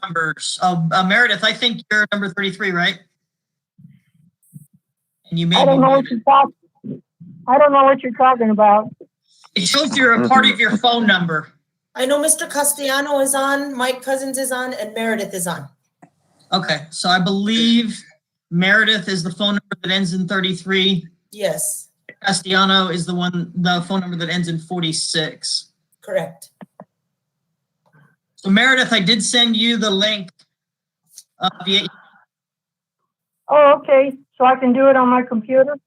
numbers. Oh, Meredith, I think you're number 33, right? And you may I don't be know muted. I don't know what you're talking about. It shows you're a part of your phone number. I know Mr. Castellano is on, Mike Cousins is on, and Meredith is on. Okay, so I believe Meredith is the phone number that ends in 33. Yes, Castellano is the phone number that ends in 46. correct. So Meredith, I did send you the link via. Oh, okay. So I can do it on my computer?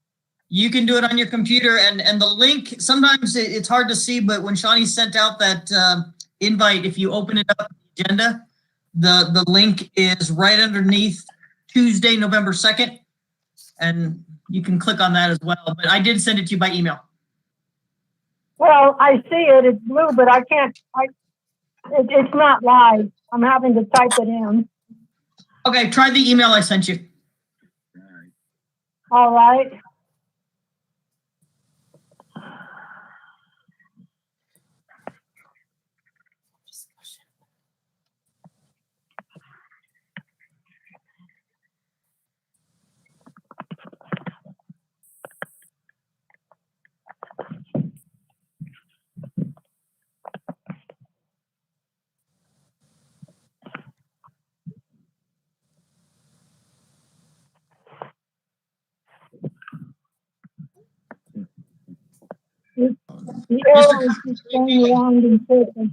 You can do it on your computer, and the link, sometimes it's hard to see, but when Shawnee sent out that invite, if you open it up, the agenda, the link is right underneath Tuesday, November 2nd, and you can click on that as well. But I did send it to you by email. Well, I see it. It's blue, but I can't. It's not live. I'm having to type it in. Okay, try the email I sent you. All right. The arrow is just going around in circles.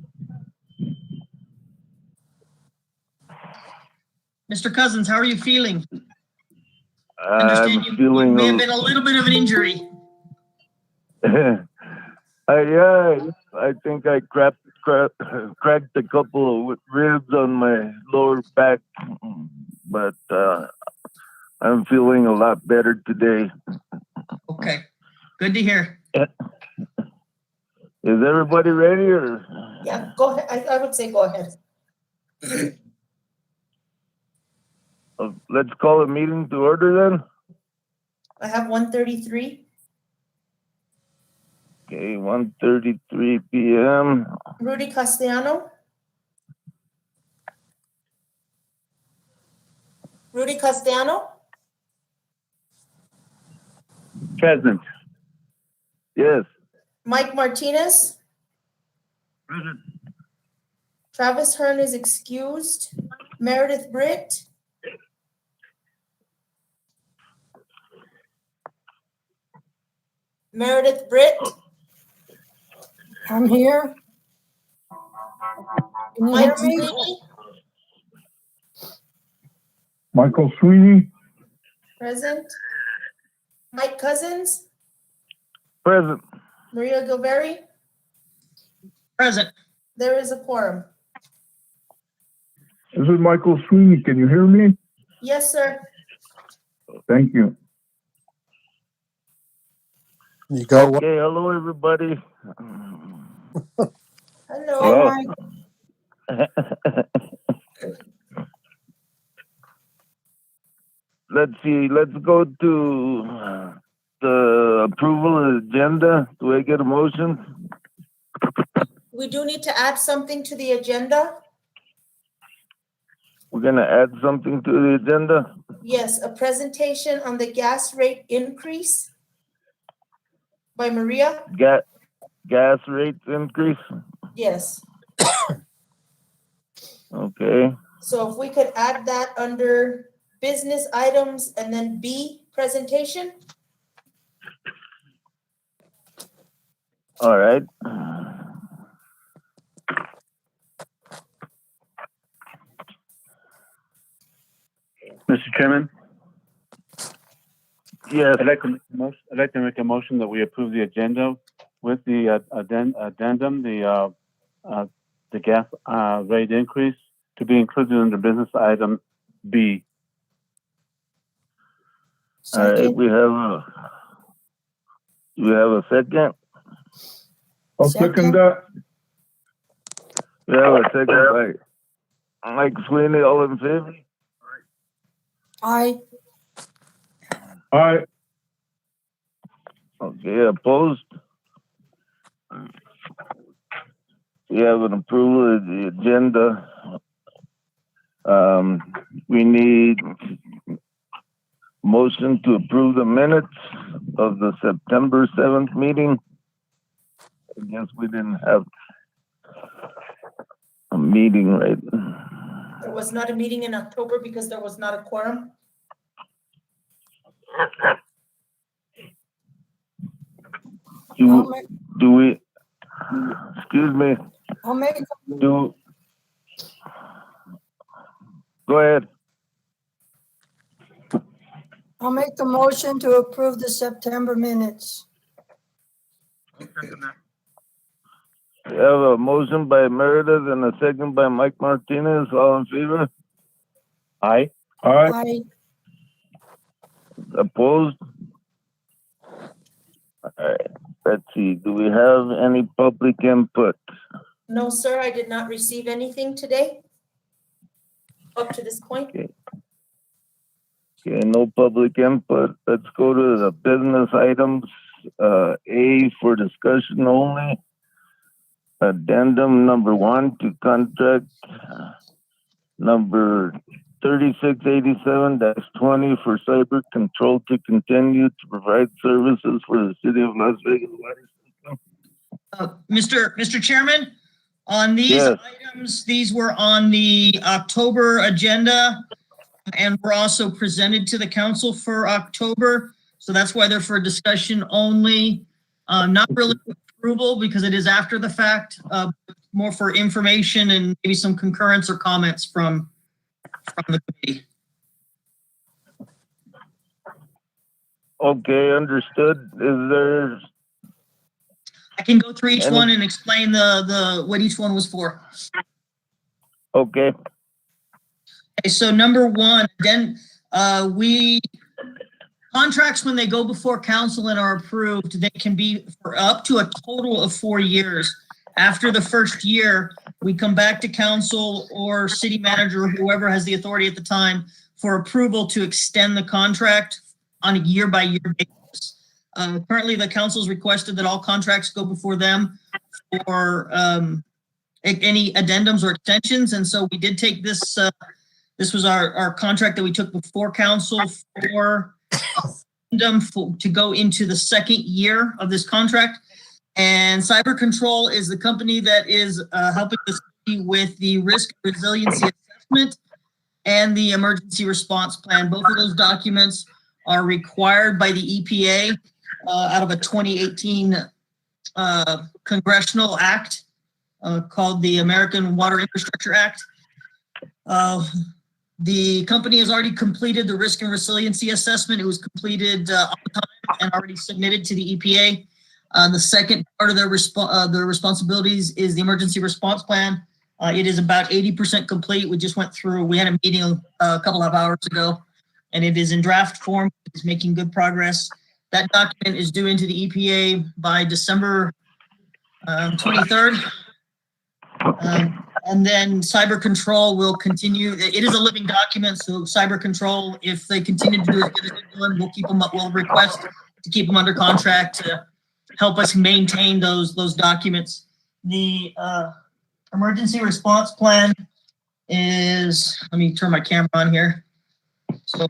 Mr. Cousins, how are you feeling? I'm feeling. You may have been a little bit of an injury. Yeah, I think I cracked a couple of ribs on my lower back, but I'm feeling a lot better today. Okay, good to hear. Is everybody ready? Or? Yeah, go ahead. I would say go ahead. Let's call a meeting to order then. I have 1:33. Okay, 1:33 p.m. Rudy Castellano. Rudy Castellano. Present. Yes. Mike Martinez. Present. Travis Hearn is excused. Meredith Britt. Meredith Britt. I'm here. Can you hear Mike me? Sweeney. Michael Sweeney. Present. Mike Cousins. Present. Maria Gilberry. Present. There is a quorum. This is Michael Sweeney. Can you hear me? Yes, sir. Thank you. You go. Okay, hello everybody. Hello. Hi, Mike. Let's see, let's go to the approval of the agenda. Do I get a motion? We do need to add something to the agenda. We're gonna add something to the agenda. Yes, a presentation on the gas rate increase by Maria. Gas rates increase. Yes. Okay. So if we could add that under business items and then B, presentation. All right. Mr. Chairman, Yes. I'd like to make a motion that we approve the agenda with the addendum, the gas rate increase to be included under business item B. All right. We have a second. I'll second that. We have a second by Mike Sweeney. All in favor? Aye. Aye. Okay, opposed? We have an approval of the agenda. We need motion to approve the minutes of the September 7th meeting. I guess we didn't have a meeting, right? There was not a meeting in October because there was not a quorum. Do we, excuse me, I'll make, go ahead. I'll make the motion to approve the September minutes. We have a motion by Meredith and a second by Mike Martinez. All in favor? Aye. Aye. I, Opposed? All right. Let's see. Do we have any public input? No, sir, I did not receive anything today. Up to this point. Okay, no public input. Let's go to the business items. A for discussion only. Addendum number 1 to contract number 3687-20 for cyber control to continue to provide services for the city of Las Vegas water system. Mr. Chairman, on these Yes. items, these were on the October agenda and were also presented to the council for October. So that's why they're for discussion only, not really approval because it is after the fact, more for information and maybe some concurrence or comments from the committee. Okay, understood. Is there, I can go through each Any- one and explain the what each one was for. okay, Okay, so number 1, then contracts when they go before council and are approved, they can be for up to a total of 4 years. After the first year, we come back to council or city manager, or whoever has the authority at the time, for approval to extend the contract on a year-by-year basis. Currently, the council's requested that all contracts go before them for any addendums or extensions, and so we did take this. This was our contract that we took before council for addendum to go into the second year of this contract. And Cyber Control is the company that is helping the city with the risk resiliency assessment and the emergency response plan. Both of those documents are required by the EPA out of a 2018 congressional act called the American Water Infrastructure Act. The company has already completed the risk and resiliency assessment. It was completed on time and already submitted to the EPA. The second part of their responsibilities is the emergency response plan. It is about 80% complete. We just went through, we had a meeting a couple of hours ago, and it is in draft form. It's making good progress. That document is due into the EPA by December 23rd. And then Cyber Control will continue. It is a living document, so Cyber Control, if they continue to do as good as they're doing, we'll keep them up. We'll request to keep them under contract to help us maintain those documents. The emergency response plan is, let me turn my camera on here. So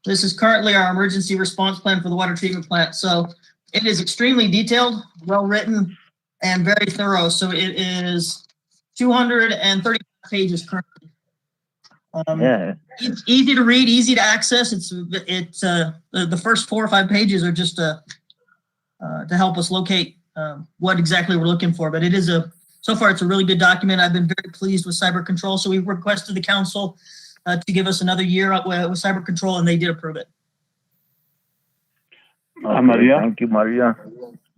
this is currently our emergency response plan for the water treatment plant. So it is extremely detailed, well-written, and very thorough. So it is 230 pages currently. yeah, It's easy to read, easy to access. The first 4 or 5 pages are just to help us locate what exactly we're looking for. But it is so far it's a really good document. I've been very pleased with Cyber Control. So we requested the council to give us another year with Cyber Control, and they did approve it. Maria? Thank you, Maria.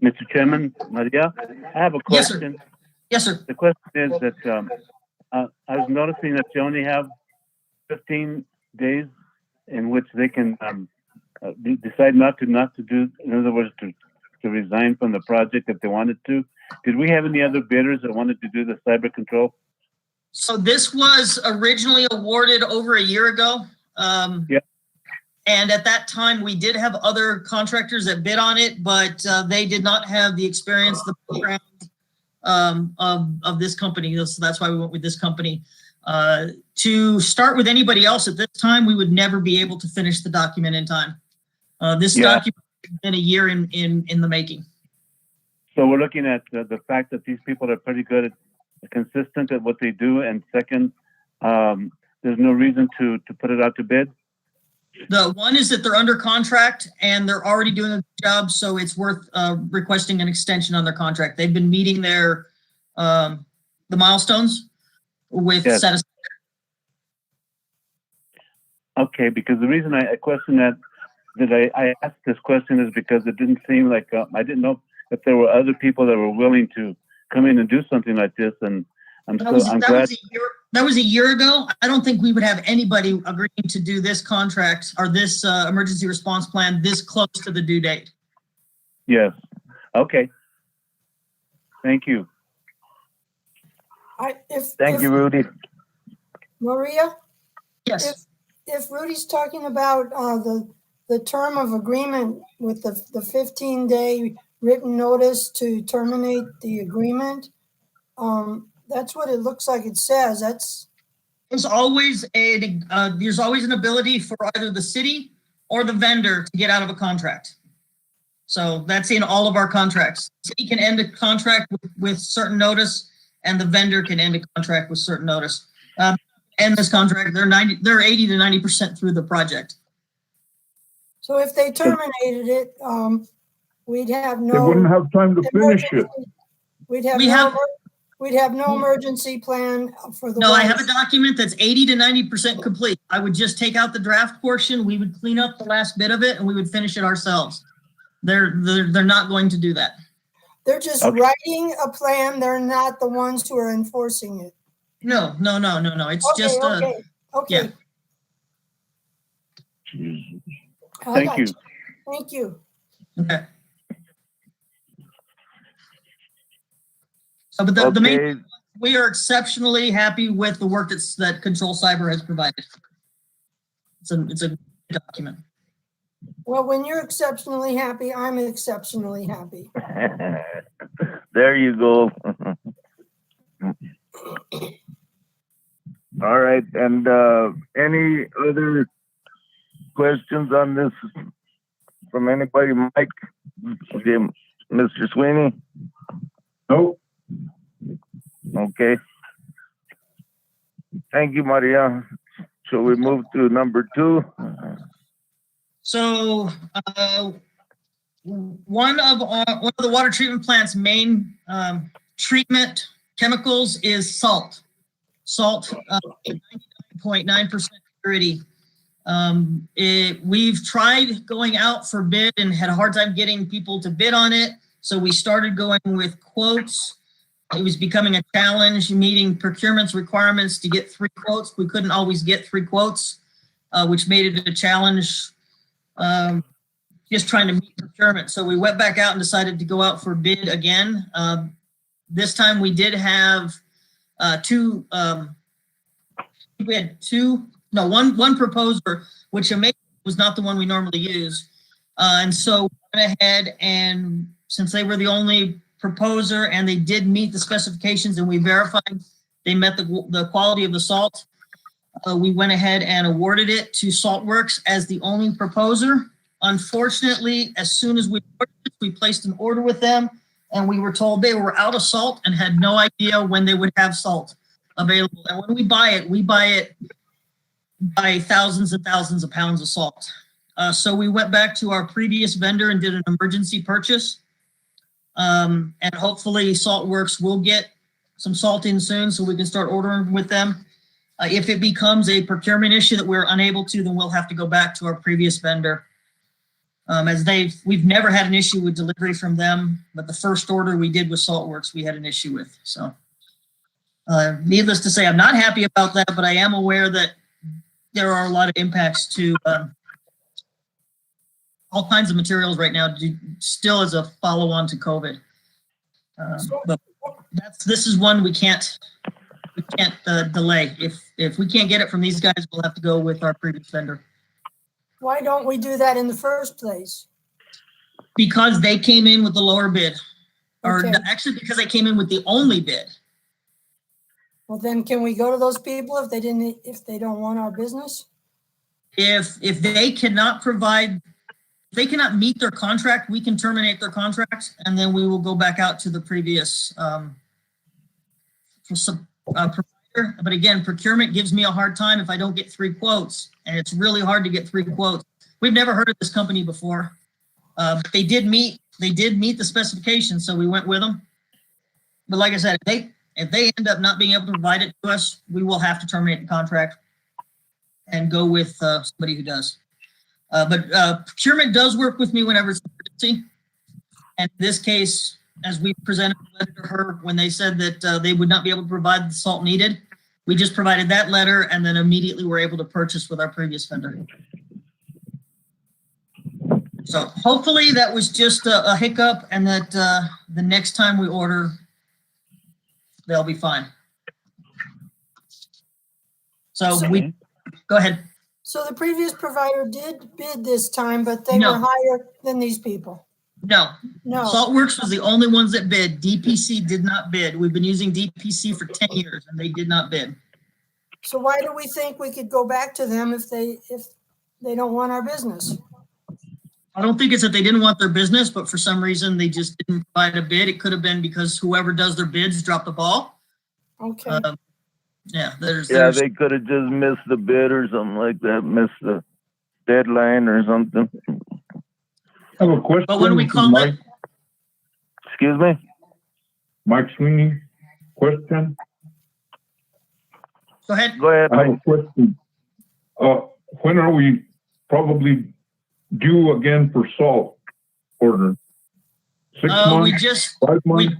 Mr. Chairman, Maria, I have a Yes, sir. question. Yes, sir. The question is that I was noticing that you only have 15 days in which they can decide not to do, in other words, to resign from the project if they wanted to. Did we have any other bidders that wanted to do the cyber control? So this was originally awarded over a year ago. Yeah. And at that time, we did have other contractors that bid on it, but they did not have the experience, the background of this company. So that's why we went with this company. To start with anybody else at this time, we would never be able to finish the document in time. This Yeah. document has been a year in the making. So we're looking at the fact that these people are pretty good at consistent at what they do. And second, there's no reason to put it out to bid. The one is that they're under contract and they're already doing a good job, so it's worth requesting an extension on their contract. They've been meeting their the milestones with Yes. satisfaction. Okay, because the reason I question that I asked this question is because it didn't seem like I didn't know if there were other people that were willing to come in and do something like this, and I'm glad. That was a year ago. I don't think we would have anybody agreeing to do this contract or this emergency response plan this close to the due date. Yes. Okay. Thank you. Thank you, Rudy. Maria, Yes. if Rudy's talking about the term of agreement with the 15-day written notice to terminate the agreement, that's what it looks like it says. There's always an ability for either the city or the vendor to get out of a contract. So that's in all of our contracts. The city can end a contract with certain notice, and the vendor can end a contract with certain notice. End this contract, they're 80 to 90% through the project. So if they terminated it, we'd have They no. wouldn't have time to finish it. We'd have no emergency plan for the. No, I have a ones- document that's 80 to 90% complete. I would just take out the draft portion. We would clean up the last bit of it and we would finish it ourselves. They're not going to do that. They're just Okay. writing a plan. They're not the ones who are enforcing it. No. It's Okay, just okay. I Thank got you. Thank you. okay. So, but the main, Okay, we are exceptionally happy with the work that Control Cyber has provided. It's a good document. Well, when you're exceptionally happy, I'm exceptionally happy. there you go. All right, and any other questions on this from anybody? Mike, okay, Mr. Sweeney? Nope. Okay. Thank you, Maria. So we move to number 2. So, one of the water treatment plant's main treatment chemicals is salt. Salt, 99.9% purity. We've tried going out for bid and had a hard time getting people to bid on it. So we started going with quotes. It was becoming a challenge, meeting procurement's requirements to get 3 quotes. We couldn't always get 3 quotes, which made it a challenge. Just trying to meet procurement. So we went back out and decided to go out for bid again. This time we did have one proposer, which was not the one we normally use. And so we went ahead, and since they were the only proposer and they did meet the specifications and we verified they met the quality of the salt, we went ahead and awarded it to Saltworks as the only proposer. Unfortunately, as soon as we placed an order with them, and we were told they were out of salt and had no idea when they would have salt available. And when we buy it by thousands and thousands of pounds of salt. So we went back to our previous vendor and did an emergency purchase. And hopefully Saltworks will get some salt in soon so we can start ordering with them. If it becomes a procurement issue that we're unable to, then we'll have to go back to our previous vendor. We've never had an issue with delivery from them, but the first order we did with Saltworks, we had an issue with. So needless to say, I'm not happy about that, but I am aware that there are a lot of impacts to all kinds of materials right now, still as a follow-on to COVID. But this is one we can't delay. If we can't get it from these guys, we'll have to go with our previous vendor. Why don't we do that in the first place? Because they came in with the lower bid, or Okay. actually because they came in with the only bid. Well, then can we go to those people if they don't want our business? If they cannot provide, if they cannot meet their contract, we can terminate their contract, and then we will go back out to the previous provider. But again, procurement gives me a hard time if I don't get 3 quotes, and it's really hard to get 3 quotes. We've never heard of this company before. But they did meet the specifications, so we went with them. But like I said, if they end up not being able to provide it to us, we will have to terminate the contract and go with somebody who does. But procurement does work with me whenever it's an emergency. And in this case, as we presented a letter to her when they said that they would not be able to provide the salt needed, we just provided that letter and then immediately were able to purchase with our previous vendor. So hopefully that was just a hiccup, and that the next time we order, they'll be fine. So go ahead. So the previous provider did bid this time, but they No. were higher than these people. No, No. Saltworks was the only ones that bid. DPC did not bid. We've been using DPC for 10 years and they did not bid. So why do we think we could go back to them if they don't want our business? I don't think it's that they didn't want their business, but for some reason they just didn't provide a bid. It could have been because whoever does their bids dropped the ball. Okay. Yeah, They could have just missed the bid or something like that, missed the deadline or something. I have a question. But when we for call Mike, Excuse me? Mike Sweeney, question. Go ahead. Go ahead, I have Mike. a question. When are we probably due again for salt order? 6 months? We just 5 months?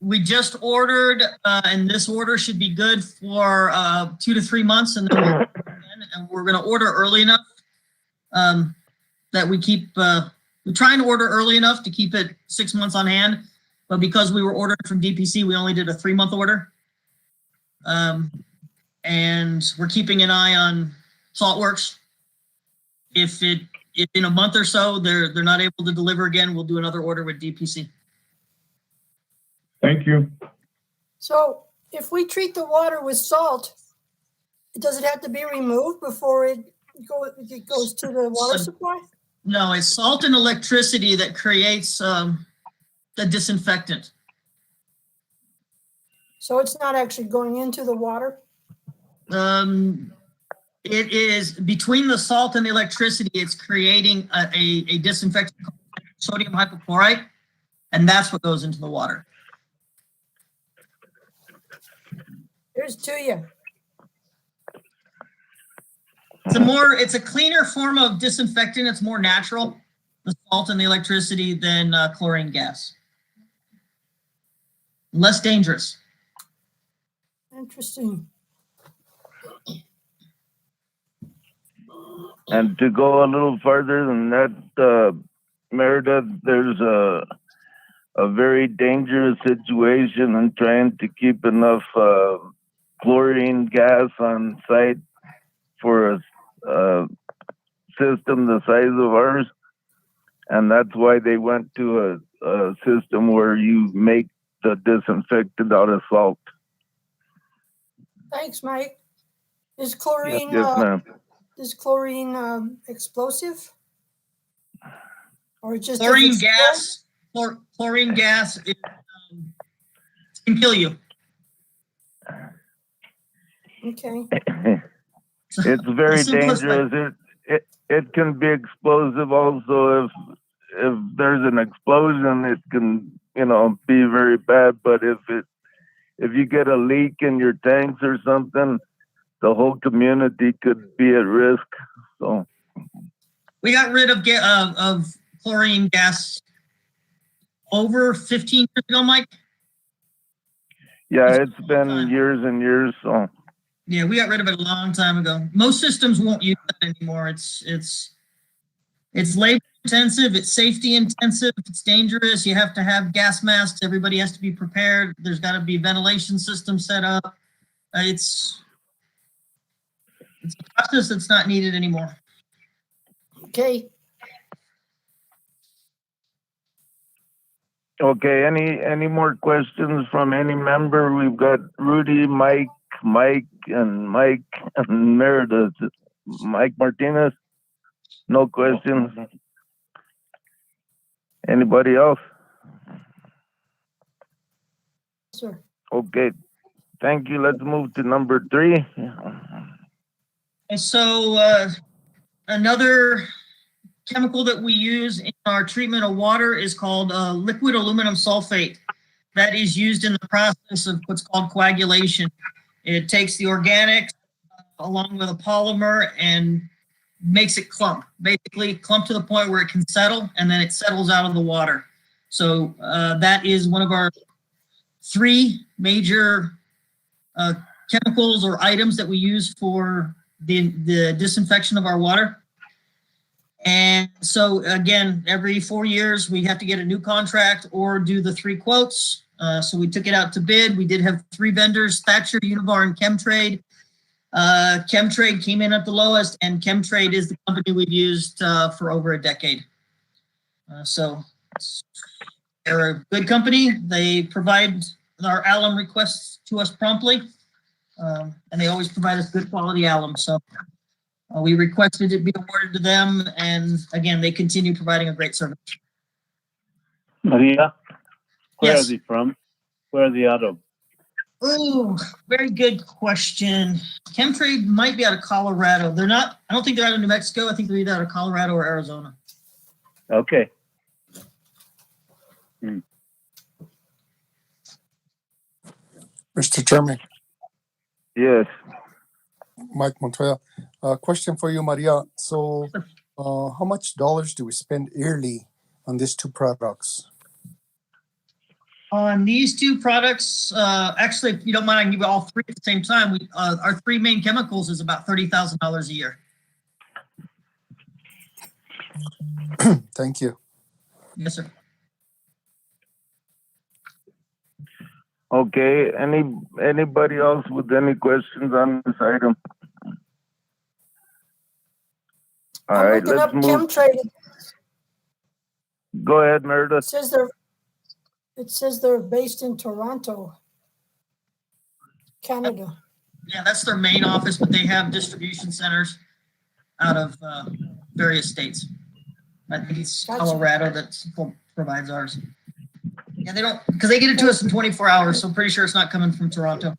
we just ordered, and this order should be good for 2 to 3 months, and then we're going to order early enough that we keep. We're trying to order early enough to keep it 6 months on hand, but because we were ordering from DPC, we only did a 3-month order. And we're keeping an eye on Saltworks. If in a month or so they're not able to deliver again, we'll do another order with DPC. Thank you. So if we treat the water with salt, does it have to be removed before it goes to the water supply? No, it's salt and electricity that creates the disinfectant. So it's not actually going into the water? It is between the salt and the electricity, it's creating a disinfectant called sodium hypochlorite, and that's what goes into the water. Here's to you. It's a cleaner form of disinfectant. It's more natural, the salt and the electricity, than chlorine gas. Less dangerous. Interesting. And to go a little further than that, Meredith, there's a very dangerous situation in trying to keep enough chlorine gas on site for a system the size of ours. And that's why they went to a system where you make the disinfectant out of salt. Thanks, Mike. Is chlorine Yes, ma'am. Explosive? Or just Chlorine gas. Chlorine gas can kill you. Okay. It's very The simplest way. dangerous. It can be explosive also. If there's an explosion, it can be very bad. But if you get a leak in your tanks or something, the whole community could be at risk. So We got rid of chlorine gas over 15 years ago, Mike. yeah, It's it's been years and years. So Yeah, we got rid of it a long time ago. Most systems won't use that anymore. It's labor intensive, it's safety intensive, it's dangerous. You have to have gas masks. Everybody has to be prepared. There's got to be ventilation system set up. It's a process that's not needed anymore. Okay. okay, any more questions from any member? We've got Rudy, Mike, Mike and Meredith. Mike Martinez, no questions. Anybody else? Sir. Okay, thank you. Let's move to number 3. And so another chemical that we use in our treatment of water is called liquid aluminum sulfate. That is used in the process of what's called coagulation. It takes the organics along with a polymer and makes it clump, basically clump to the point where it can settle, and then it settles out of the water. So that is one of our 3 major chemicals or items that we use for the disinfection of our water. And so again, every 4 years, we have to get a new contract or do the 3 quotes. So we took it out to bid. We did have 3 vendors, Thatcher, Univar, and Chemtrade. Chemtrade came in at the lowest, and Chemtrade is the company we've used for over a decade. So they're a good company. They provide our alum requests to us promptly, and they always provide us good quality alum. So we requested it be awarded to them, and again, they continue providing a great service. Maria, where Yes. are they from? Where are they out of? Ooh, very good question. Chemtrade might be out of Colorado. They're not, I don't think they're out of New Mexico. I think they're either out of Colorado or Arizona. Okay. Mr. Chairman, Yes. Mike Montoya. Question for you, Maria. So, how much dollars do we spend yearly on these 2 products? On these 2 products, actually, if you don't mind, I can give you all 3 at the same time. Our 3 main chemicals is about $30,000 a year. Thank you. Yes, sir. Okay, anybody else with any questions on this item? All I'm right, looking up let's move. Chemtrade. Go ahead, Meredith. It says they're based in Toronto, Canada. Yeah, that's their main office, but they have distribution centers out of various states. I think it's Gotcha. Colorado that provides ours. Yeah, they don't, because they get it to us in 24 hours, so I'm pretty sure it's not coming from Toronto.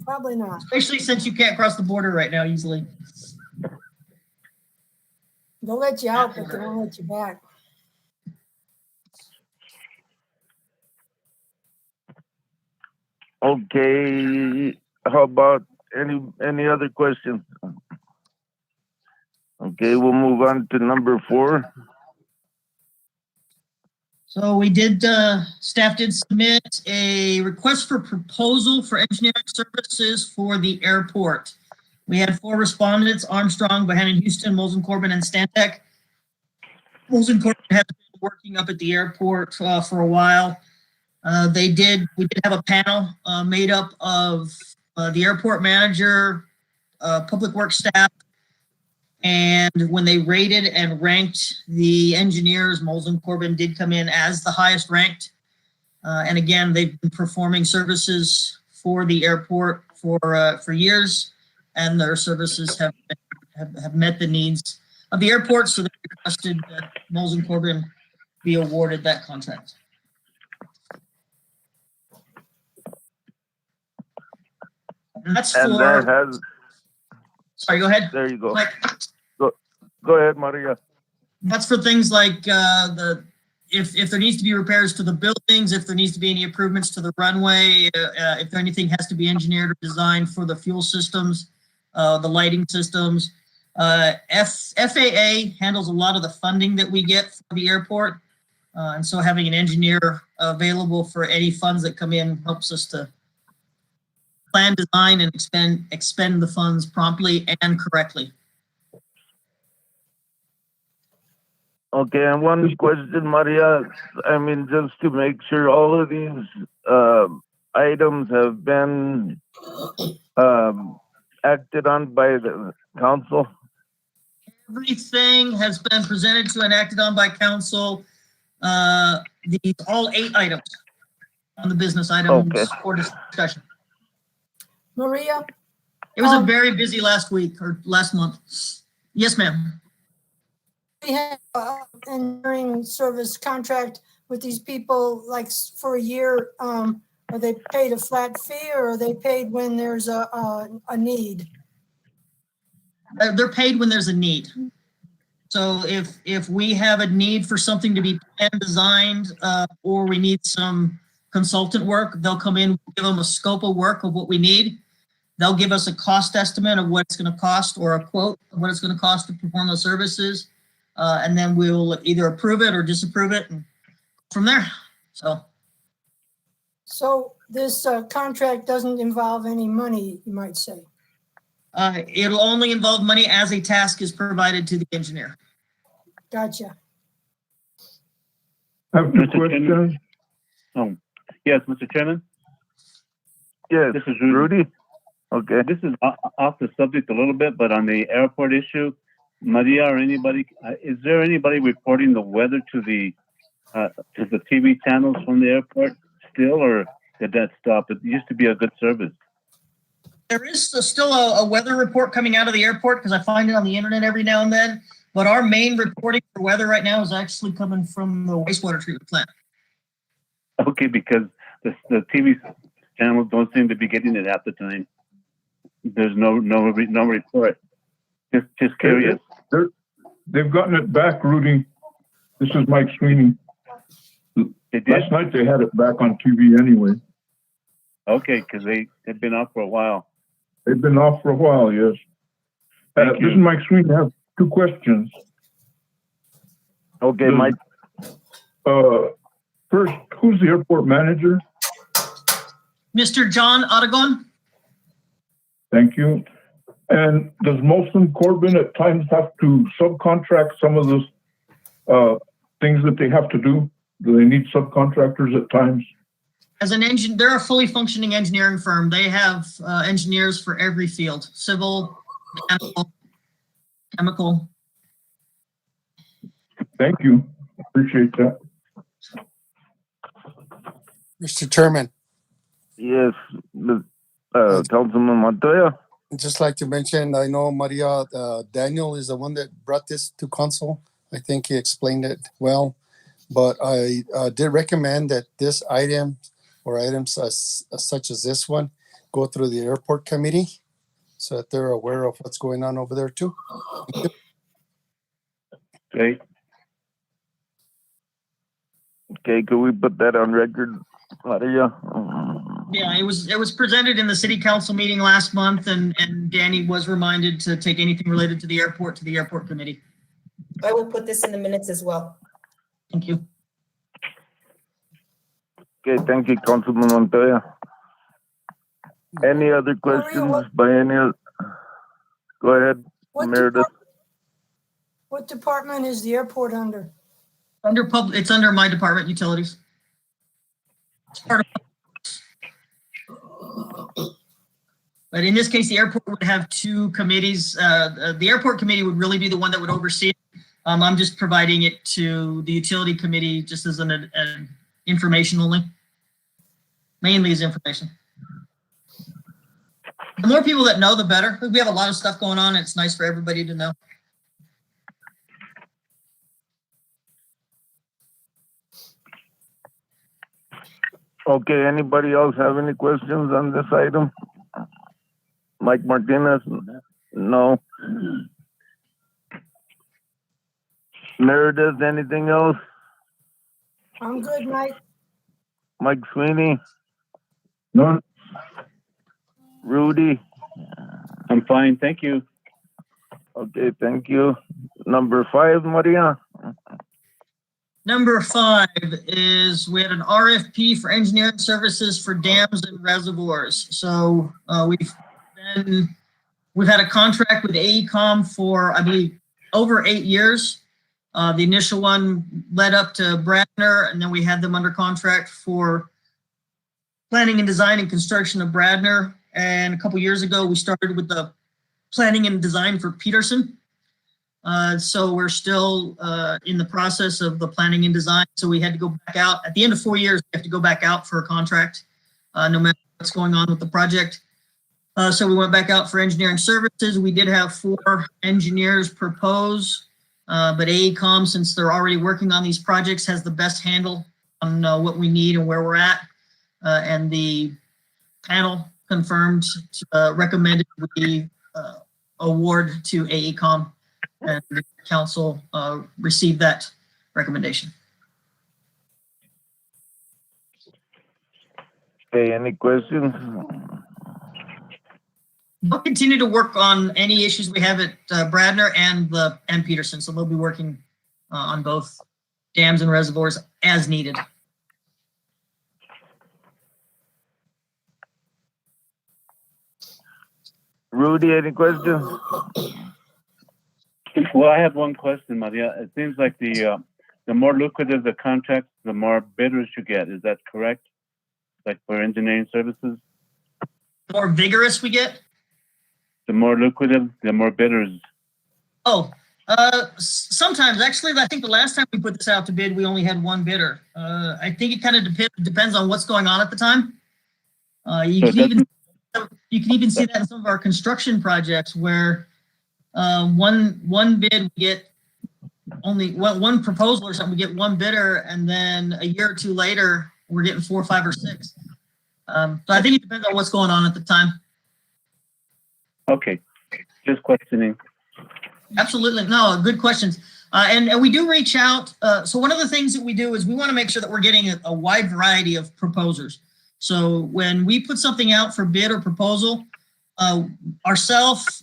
Probably not. Especially since you can't cross the border right now easily. They'll let you out, but they won't let you back. Okay, how about any other questions? Okay, we'll move on to number 4. So we did, staff did submit a request for proposal for engineering services for the airport. We had 4 respondents: Armstrong, Bohannon, Houston, Molson Corbin, and Stantec. Molson Corbin has been working up at the airport for a while. We did have a panel made up of the airport manager, public works staff, and when they rated and ranked the engineers, Molson Corbin did come in as the highest ranked. And again, they've been performing services for the airport for years, and their services have met the needs of the airport, so they requested that Molson Corbin be awarded that contract. And that's And for, that has, sorry, go ahead. there you go. Mike. Go ahead, Maria. That's for things like if there needs to be repairs to the buildings, if there needs to be any improvements to the runway, if anything has to be engineered or designed for the fuel systems, the lighting systems. FAA handles a lot of the funding that we get for the airport. And so having an engineer available for any funds that come in helps us to plan, design, and expend the funds promptly and correctly. Okay, and one question, Maria. I mean, just to make sure all of these items have been acted on by the council. Everything has been presented to and acted on by council. All 8 items on the business items Okay. for discussion. Maria, It was a Um, very busy last week or last month. Yes, ma'am. we have an engineering service contract with these people like for a year. Are they paid a flat fee or are they paid when there's a need? They're paid when there's a need. So if we have a need for something to be planned, designed, or we need some consultant work, they'll come in, give them a scope of work of what we need. They'll give us a cost estimate of what it's going to cost or a quote of what it's going to cost to perform those services. And then we'll either approve it or disapprove it and from there. So this contract doesn't involve any money, you might say. It'll only involve money as a task is provided to the engineer. Gotcha. I have two Mr. Chairman? questions. Yes, Mr. Chairman, Yes, this is Rudy. Rudy? Okay. This is off the subject a little bit, but on the airport issue, Maria or anybody, is there anybody reporting the weather to the TV channels from the airport still, or did that stop? It used to be a good service. There is still a weather report coming out of the airport because I find it on the internet every now and then. But our main reporting for weather right now is actually coming from the wastewater treatment plant. Okay, because the TV channels don't seem to be getting it at the time. There's no report. Just curious. They've gotten it back, Rudy. This is Mike Sweeney. They did? Last night they had it back on TV anyway. Okay, because they've been off for a while. They've been off for a while, yes. Thank This you. is Mike Sweeney. I have two questions. Okay, Mike. First, who's the airport manager? Mr. John Aragon? Thank you. And does Molson Corbin at times have to subcontract some of those things that they have to do? Do they need subcontractors at times? As an engine, they're a fully functioning engineering firm. They have engineers for every field, civil, mechanical, chemical. Thank you. Appreciate that. Mr. Chairman, Yes, Councilman Montoya? I'd just like to mention, I know Maria, Daniel is the one that brought this to council. I think he explained it well, but I did recommend that this item or items such as this one go through the airport committee so that they're aware of what's going on over there too. Great. Okay, could we put that on record, Maria? Yeah, it was presented in the city council meeting last month, and Danny was reminded to take anything related to the airport committee. I will put this in the minutes as well. Thank you. Okay, thank you, Councilman Montoya. Any other questions by any of? Go ahead, Meredith. What department is the airport under? It's under my department, utilities. It's part of. But in this case, the airport would have two committees. The airport committee would really be the one that would oversee it. I'm just providing it to the utility committee just as an information only. Mainly as information. The more people that know, the better. We have a lot of stuff going on. It's nice for everybody to know. Okay, anybody else have any questions on this item? Mike Martinez? No. Meredith, anything else? I'm good, Mike. Mike Sweeney? None? Rudy? I'm fine, thank you. Okay, thank you. Number 5, Maria? Number 5 is we had an RFP for engineering services for dams and reservoirs. So we've had a contract with AECOM for, I believe, over 8 years. The initial one led up to Bradner, and then we had them under contract for planning and design and construction of Bradner. And a couple years ago, we started with the planning and design for Peterson. So we're still in the process of the planning and design. So we had to go back out at the end of 4 years. We have to go back out for a contract, no matter what's going on with the project. So we went back out for engineering services. We did have 4 engineers propose, but AECOM, since they're already working on these projects, has the best handle on what we need and where we're at. And the panel confirmed, recommended we award to AECOM, and the council received that recommendation. Okay, any questions? We'll continue to work on any issues we have at Bradner and Peterson, so they'll be working on both dams and reservoirs as needed. Rudy, any questions? Well, I have one question, Maria. It seems like the more lucrative the contract, the more bidders you get. Is that correct? Like for engineering services? The more vigorous we get. The more lucrative, the more bidders. Oh, sometimes actually, I think the last time we put this out to bid, we only had 1 bidder. I think it kind of depends on what's going on at the time. You can even see that in some of our construction projects where one bid we get only one proposal or something. We get 1 bidder, and then a year or 2 later, we're getting 4, 5, or 6. So I think it depends on what's going on at the time. Okay, just questioning. Absolutely. No, good questions. And we do reach out. So one of the things that we do is we want to make sure that we're getting a wide variety of proposers. So when we put something out for bid or proposal, ourselves,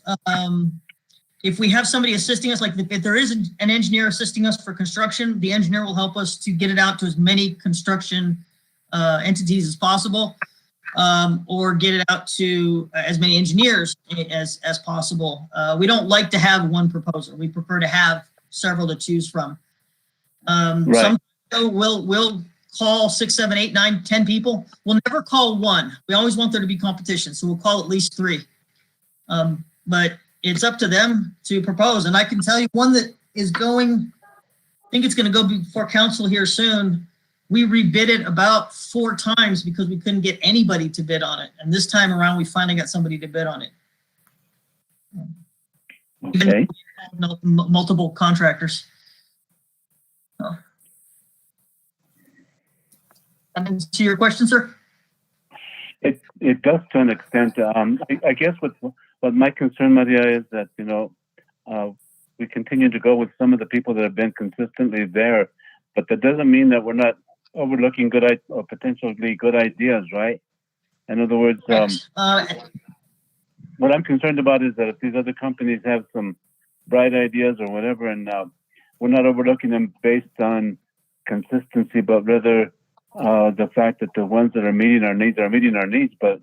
if we have somebody assisting us, like if there is an engineer assisting us for construction, the engineer will help us to get it out to as many construction entities as possible. Or get it out to as many engineers as possible. We don't like to have 1 proposer. We prefer to have several to choose from. Right. Some we'll call 6, 7, 8, 9, 10 people. We'll never call 1. We always want there to be competition, so we'll call at least 3. But it's up to them to propose. And I can tell you one that is going, I think it's going to go before council here soon. We rebid it about 4 times because we couldn't get anybody to bid on it. And this time around, we finally got somebody to bid on it. Okay. Multiple contractors. To your question, sir? It does to an extent. I guess what my concern, Maria, is that, we continue to go with some of the people that have been consistently there, but that doesn't mean that we're not overlooking good or potentially good ideas, right? In other words, what I'm concerned about is that if these other companies have some bright ideas or whatever, and we're not overlooking them based on consistency, but rather the fact that the ones that are meeting our needs. But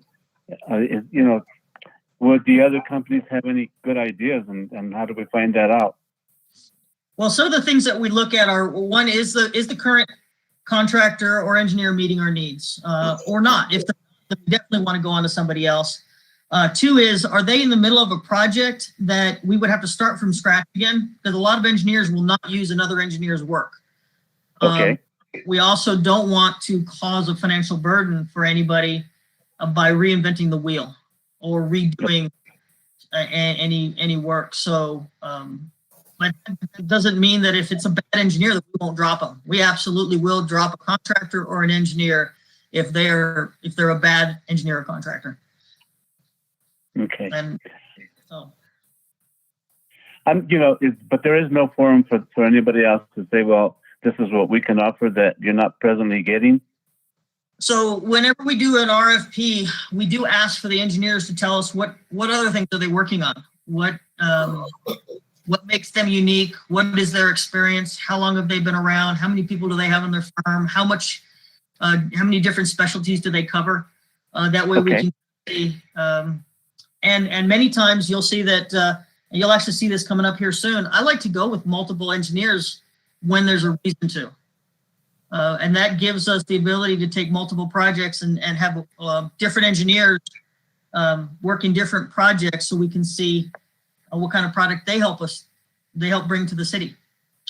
would the other companies have any good ideas, and how do we find that out? Well, some of the things that we look at are, one is the current contractor or engineer meeting our needs, or not. If they definitely want to go on to somebody else. 2 is, are they in the middle of a project that we would have to start from scratch again? Because a lot of engineers will not use another engineer's work. Okay. We also don't want to cause a financial burden for anybody by reinventing the wheel or redoing any work. So, but it doesn't mean that if it's a bad engineer that we won't drop them. We absolutely will drop a contractor or an engineer if they're a bad engineer or contractor. Okay. And so, but there is no forum for anybody else to say, well, this is what we can offer that you're not presently getting. So whenever we do an RFP, we do ask for the engineers to tell us what other things are they working on? What makes them unique? What is their experience? How long have they been around? How many people do they have in their firm? How many different specialties do they cover? That way we can see, and many times you'll see that, you'll actually see this coming up here soon. I like to go with multiple engineers when there's a reason to. And that gives us the ability to take multiple projects and have different engineers working different projects so we can see what kind of product they help bring to the city.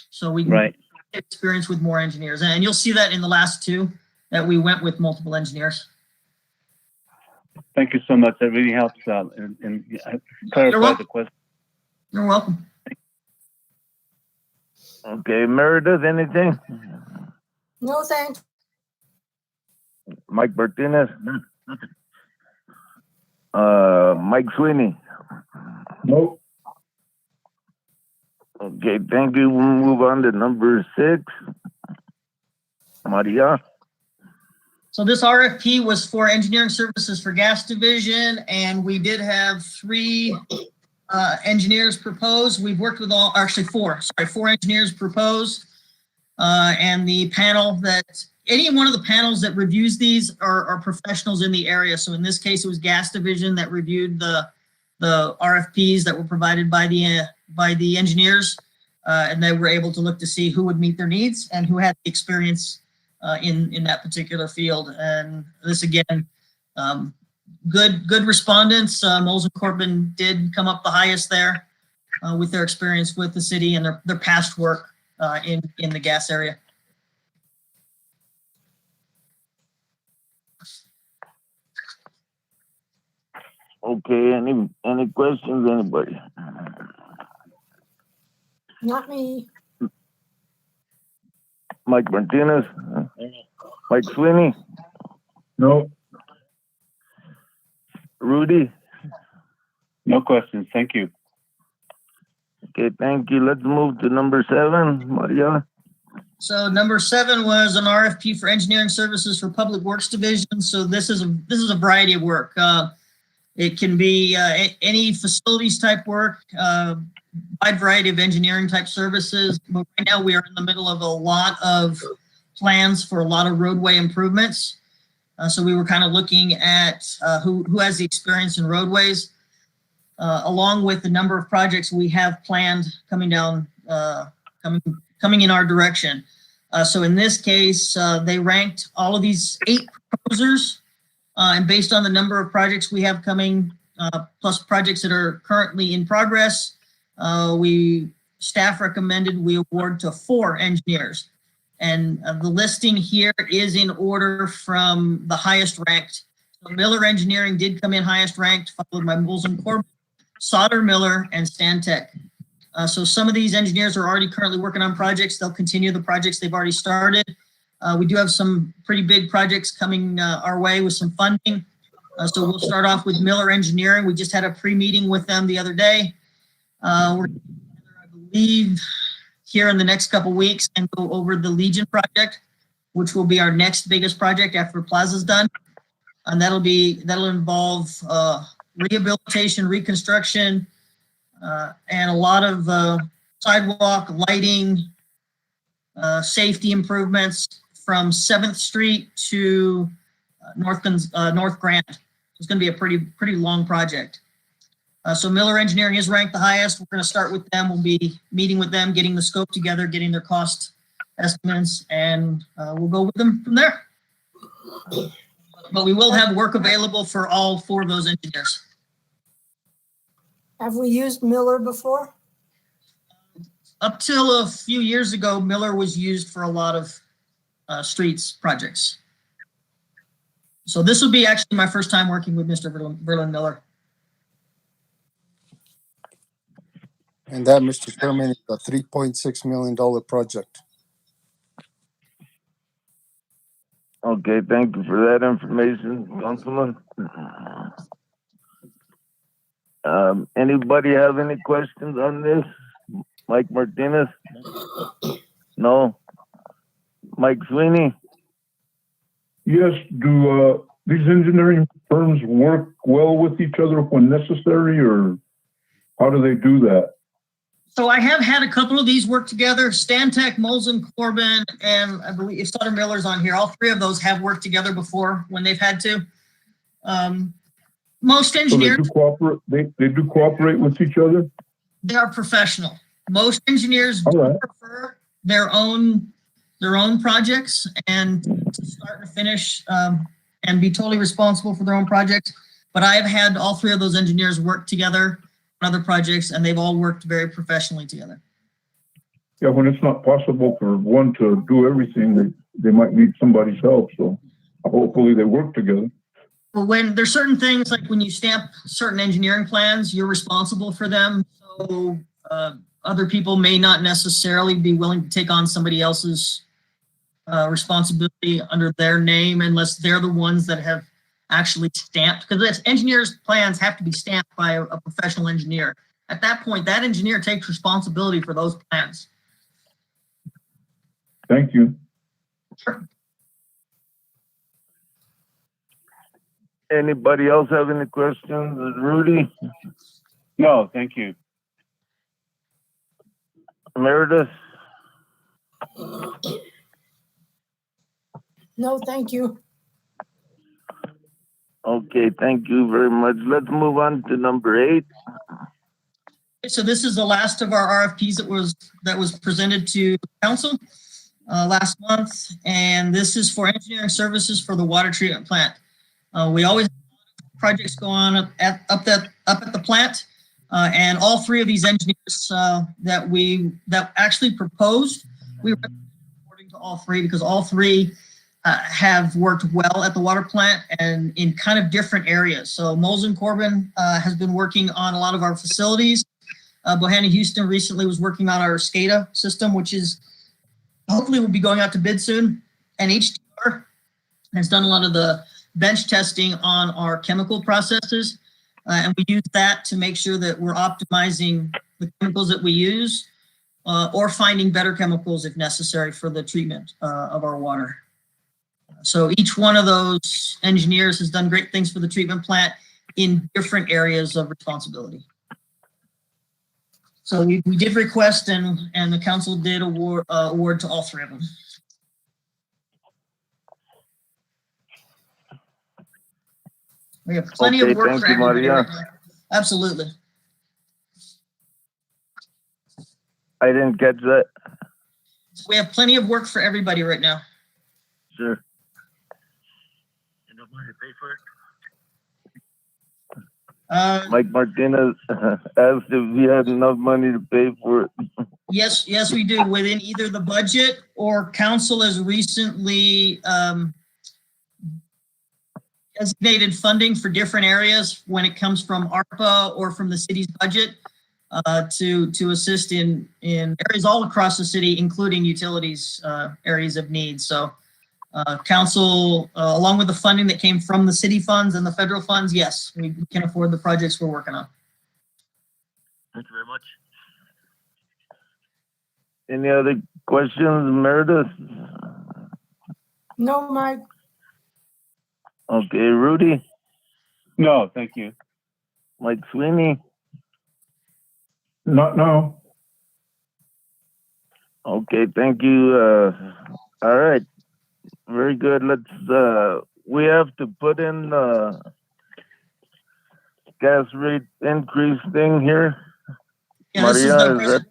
So we can get experience with more engineers. And you'll see that in the last 2 that we went with multiple engineers. Thank you so much. That really helps out and clarify welcome. the question. You're welcome. Okay, Meredith, anything? No, thanks. Mike Martinez? Mike Sweeney? No, Okay, thank you. We'll move on to number 6. Maria? So this RFP was for engineering services for gas division, and we did have 3 engineers propose. We've worked with four engineers propose. And the panel any one of the panels that reviews these are professionals in the area. So in this case, it was gas division that reviewed the RFPs that were provided by the engineers. And they were able to look to see who would meet their needs and who had the experience in that particular field. And this again, good respondents. Moles and Corbin did come up the highest there with their experience with the city and their past work in the gas area. Okay, any questions, anybody? Not me. Mike Martinez? Mike Sweeney? no, Rudy? No questions. Thank you. Okay, thank you. Let's move to number 7, Maria. So number 7 was an RFP for engineering services for Public Works Division. So this is a variety of work. It can be any facilities type work, wide variety of engineering type services. But right now we are in the middle of a lot of plans for a lot of roadway improvements. So we were kind of looking at who has the experience in roadways, along with the number of projects we have planned coming down, coming in our direction. So in this case, they ranked all of these 8 proposers, and based on the number of projects we have coming, plus projects that are currently in progress, staff recommended we award to 4 engineers. And the listing here is in order from the highest ranked. So Miller Engineering did come in highest ranked, followed by Moles and Corbin, Sauter Miller, and Stantec. So some of these engineers are already currently working on projects. They'll continue the projects they've already started. We do have some pretty big projects coming our way with some funding. So we'll start off with Miller Engineering. We just had a pre-meeting with them the other day. We're, I believe, here in the next couple weeks and go over the Legion project, which will be our next biggest project after Plaza's done. And that'll involve rehabilitation, reconstruction, and a lot of sidewalk lighting, safety improvements from 7th Street to North Grant. It's going to be a pretty long project. So Miller Engineering is ranked the highest. We're going to start with them. We'll be meeting with them, getting the scope together, getting their cost estimates, and we'll go with them from there. But we will have work available for all 4 of those engineers. Have we used Miller before? Up till a few years ago, Miller was used for a lot of streets projects. So this will be actually my first time working with Mr. Verlin Miller. And that, Mr. Chairman, is a $3.6 million project. Okay, thank you for that information, Councilman. Anybody have any questions on this? Mike Martinez? No? Mike Sweeney? yes, do these engineering firms work well with each other when necessary, or how do they do that? So I have had a couple of these work together. Stantec, Moles and Corbin, and I believe if Sutter Miller's on here, all 3 of those have worked together before when they've had to. Most engineers, So they do cooperate with each other? they are professional. Most engineers All do right. prefer their own projects and to start and finish and be totally responsible for their own projects. But I have had all 3 of those engineers work together on other projects, and they've all worked very professionally together. Yeah, when it's not possible for one to do everything, they might need somebody's help. So hopefully they work together. Well, when there's certain things, like when you stamp certain engineering plans, you're responsible for them. So other people may not necessarily be willing to take on somebody else's responsibility under their name unless they're the ones that have actually stamped, because engineers' plans have to be stamped by a professional engineer. At that point, that engineer takes responsibility for those plans. Thank you. Sure. Anybody else have any questions? Rudy, No, thank you. Meredith? No, thank you. Okay, thank you very much. Let's move on to number 8. So this is the last of our RFPs that was presented to council last month, and this is for engineering services for the water treatment plant. We always have projects go on up at the plant, and all 3 of these engineers that actually proposed, we recommend according to all 3 because all 3 have worked well at the water plant and in kind of different areas. So Molson Corbin has been working on a lot of our facilities. Bohanna Houston recently was working on our SCADA system, which is hopefully will be going out to bid soon. And HDR has done a lot of the bench testing on our chemical processes. And we use that to make sure that we're optimizing the chemicals that we use or finding better chemicals if necessary for the treatment of our water. So each one of those engineers has done great things for the treatment plant in different areas of responsibility. So we did request and the council did award to all 3 of them. We have plenty of work for everybody right now. Absolutely. I didn't catch that. We have plenty of work for everybody right now. Sure. Enough money to pay for it? Mike Martinez asked if we had enough money to pay for it. Yes, we do. Within either the budget or council has recently designated funding for different areas when it comes from ARPA or from the city's budget to assist in areas all across the city, including utilities areas of need. So council, along with the funding that came from the city funds and the federal funds, yes, we can afford the projects we're working on. Thank you very much. Any other questions, Meredith? No, Mike. Okay, Rudy, No, thank you. Mike Sweeney. Not now. Okay, thank you. All right, very good. Let's. We have to put in the gas rate increase thing here. Yeah, this is Maria, the is that?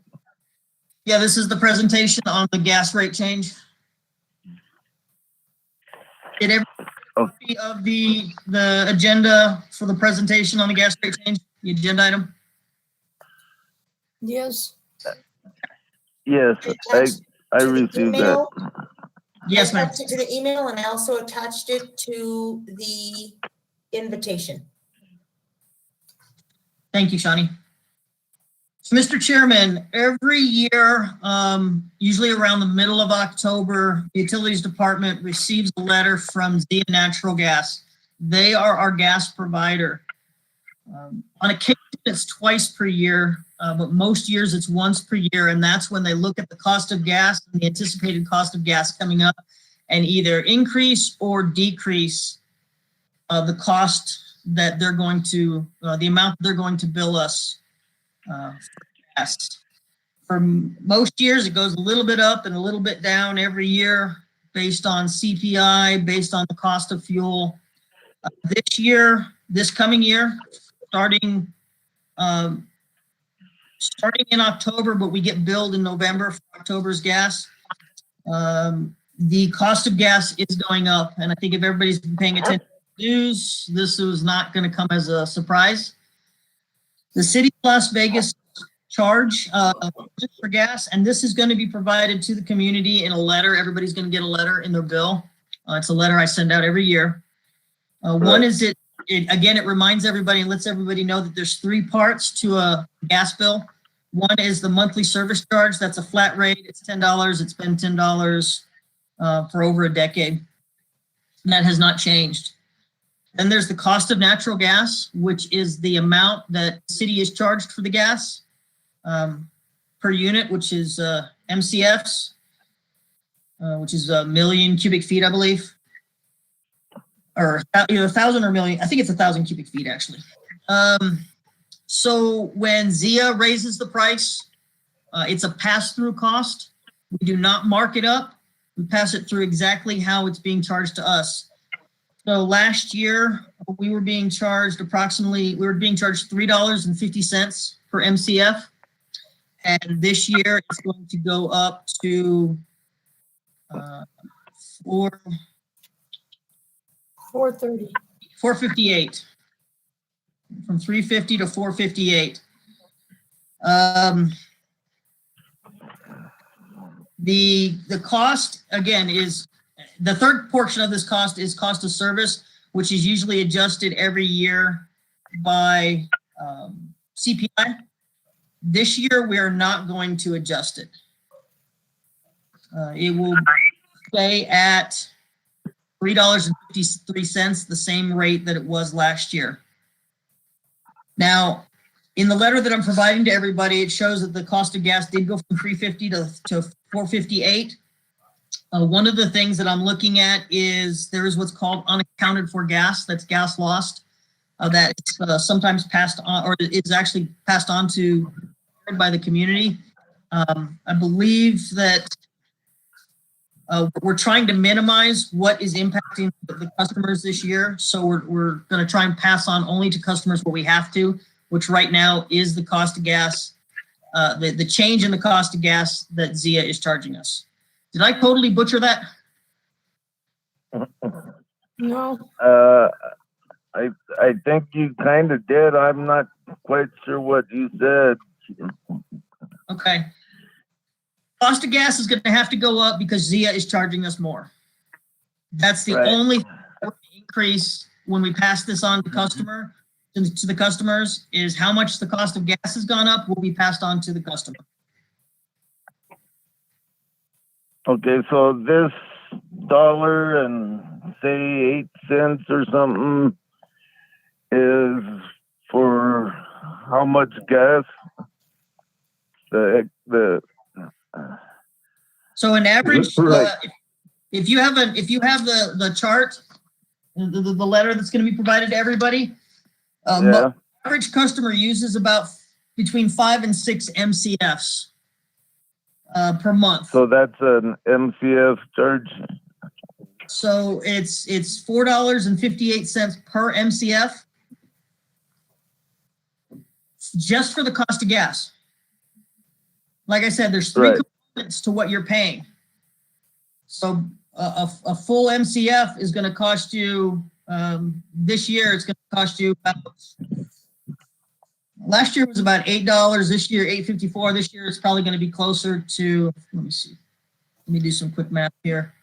Yeah, this is the presentation on the gas rate change. Did every copy of the agenda for the presentation on the gas rate change, the agenda item? Yes. Yes, I received that. Email. Yes, I ma'am. attached it to the email and I also attached it to the invitation. Thank you, Shani. So, Mr. Chairman, every year, usually around the middle of October, the Utilities Department receives a letter from Zia Natural Gas. They are our gas provider. On occasion, it's twice per year, but most years it's once per year, and that's when they look at the cost of gas and the anticipated cost of gas coming up and either increase or decrease the cost that they're going to, the amount they're going to bill us for gas. For most years, it goes a little bit up and a little bit down every year based on CPI, based on the cost of fuel. This coming year, starting in October, but we get billed in November for October's gas. The cost of gas is going up, and I think if everybody's been paying attention to the news, this is not going to come as a surprise. The city of Las Vegas charge for gas, and this is going to be provided to the community in a letter. Everybody's going to get a letter in their bill. It's a letter I send out every year. One is it again, it reminds everybody and lets everybody know that there's 3 parts to a gas bill. One is the monthly service charge. That's a flat rate. It's $10. It's been $10 for over a decade. And that has not changed. Then there's the cost of natural gas, which is the amount that the city is charged for the gas per unit, which is MCFs, which is a million cubic feet, I believe. Or either 1,000 or million. I think it's 1,000 cubic feet, actually. So when ZIA raises the price, it's a pass-through cost. We do not mark it up. We pass it through exactly how it's being charged to us. So last year, we were being charged $3.50 per MCF. And this year, it's going to go up to $4.58. From 350 to 458. The cost again is the third portion of this cost is cost of service, which is usually adjusted every year by CPI. This year we are not going to adjust it. It will stay at $3.53, the same rate that it was last year. Now, in the letter that I'm providing to everybody, it shows that the cost of gas did go from $3.50 to $4.58. One of the things that I'm looking at is there is what's called unaccounted for gas. That's gas lost that is sometimes passed on, or is actually passed on to by the community. I believe that we're trying to minimize what is impacting the customers this year. So we're going to try and pass on only to customers what we have to, which right now is the cost of gas, the change in the cost of gas that ZIA is charging us. Did I totally butcher that? No, I think you kind of did. I'm not quite sure what you said. Okay. Cost of gas is going to have to go up because ZIA is charging us more. That's the Right. only increase when we pass this on to the customers is how much the cost of gas has gone up will be passed on to the customer. Okay, so this dollar and say 8 cents or something is for how much gas? So an average, Right. if you have the chart, the letter that's going to be provided to everybody, Yeah. average customer uses about between 5 and 6 MCFs per month. So that's an MCF charge. So it's $4.58 per MCF just for the cost of gas. Like I said, there's 3 Right. components to what you're paying. So a full MCF is going to cost you this year. It's going to cost you about. Last year was about $8. This year, $8.54. This year, it's probably going to be closer to. Let me see. Let me do some quick math here.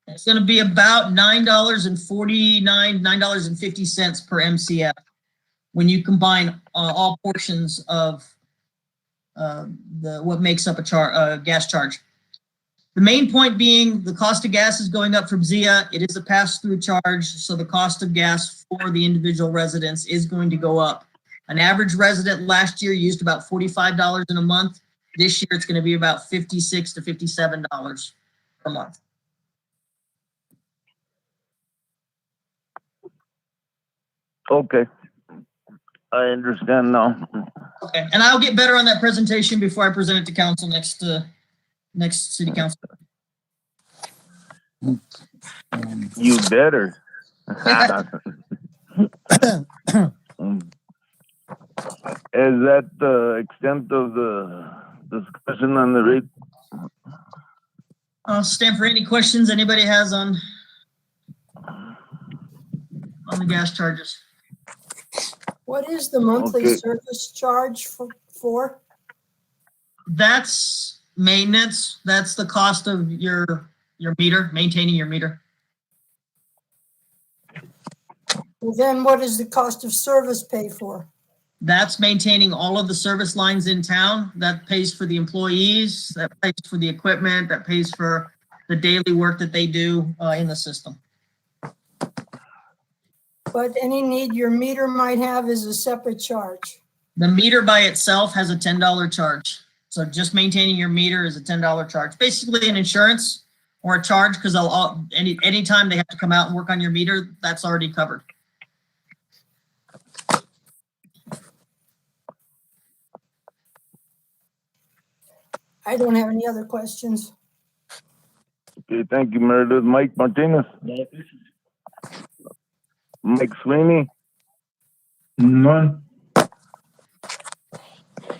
It's going to be about $9.50 per MCF when you combine all portions of what makes up a gas charge. The main point being the cost of gas is going up from ZIA. It is a pass-through charge, so the cost of gas for the individual residents is going to go up. An average resident last year used about $45 in a month. This year, it's going to be about $56 to $57 per month. Okay. I understand now. Okay, and I'll get better on that presentation before I present it to council next city council. You better. Is that the extent of the discussion on the rate? I'll stand for any questions anybody has on the gas charges. What is the monthly Okay. service charge for? That's maintenance. That's the cost of your meter, maintaining your meter. Well, then what does the cost of service pay for? That's maintaining all of the service lines in town. That pays for the employees, that pays for the equipment, that pays for the daily work that they do in the system. But any need your meter might have is a separate charge. The meter by itself has a $10 charge. So just maintaining your meter is a $10 charge. Basically an insurance or a charge, because anytime they have to come out and work on your meter, that's already covered. I don't have any other questions. Okay, thank you, Meredith. Mike Martinez, Mike Sweeney, None.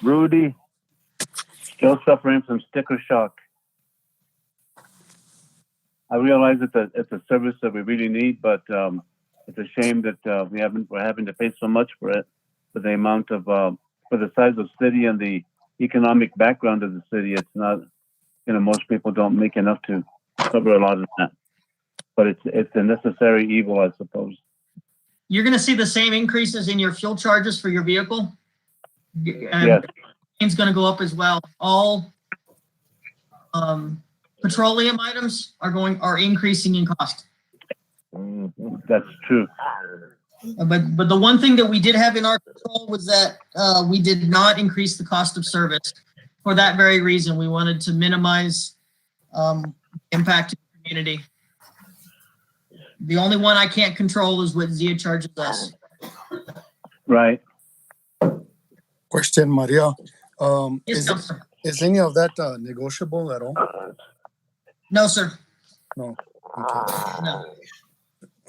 Rudy, Still suffering from sticker shock. I realize it's a service that we really need, but it's a shame that we're having to pay so much for it, for the amount of for the size of the city and the economic background of the city. It's not, most people don't make enough to cover a lot of that. But it's a necessary evil, I suppose. You're going to see the same increases in your fuel charges for your vehicle. Yes. It's going to go up as well. All petroleum items are increasing in cost. That's true. But the one thing that we did have in our control was that we did not increase the cost of service. For that very reason, we wanted to minimize impact to the community. The only one I can't control is what Zia charges us. Right. Question, Maria. Yes, Counselor. Is any of that negotiable at all? No, sir. No. Okay. No.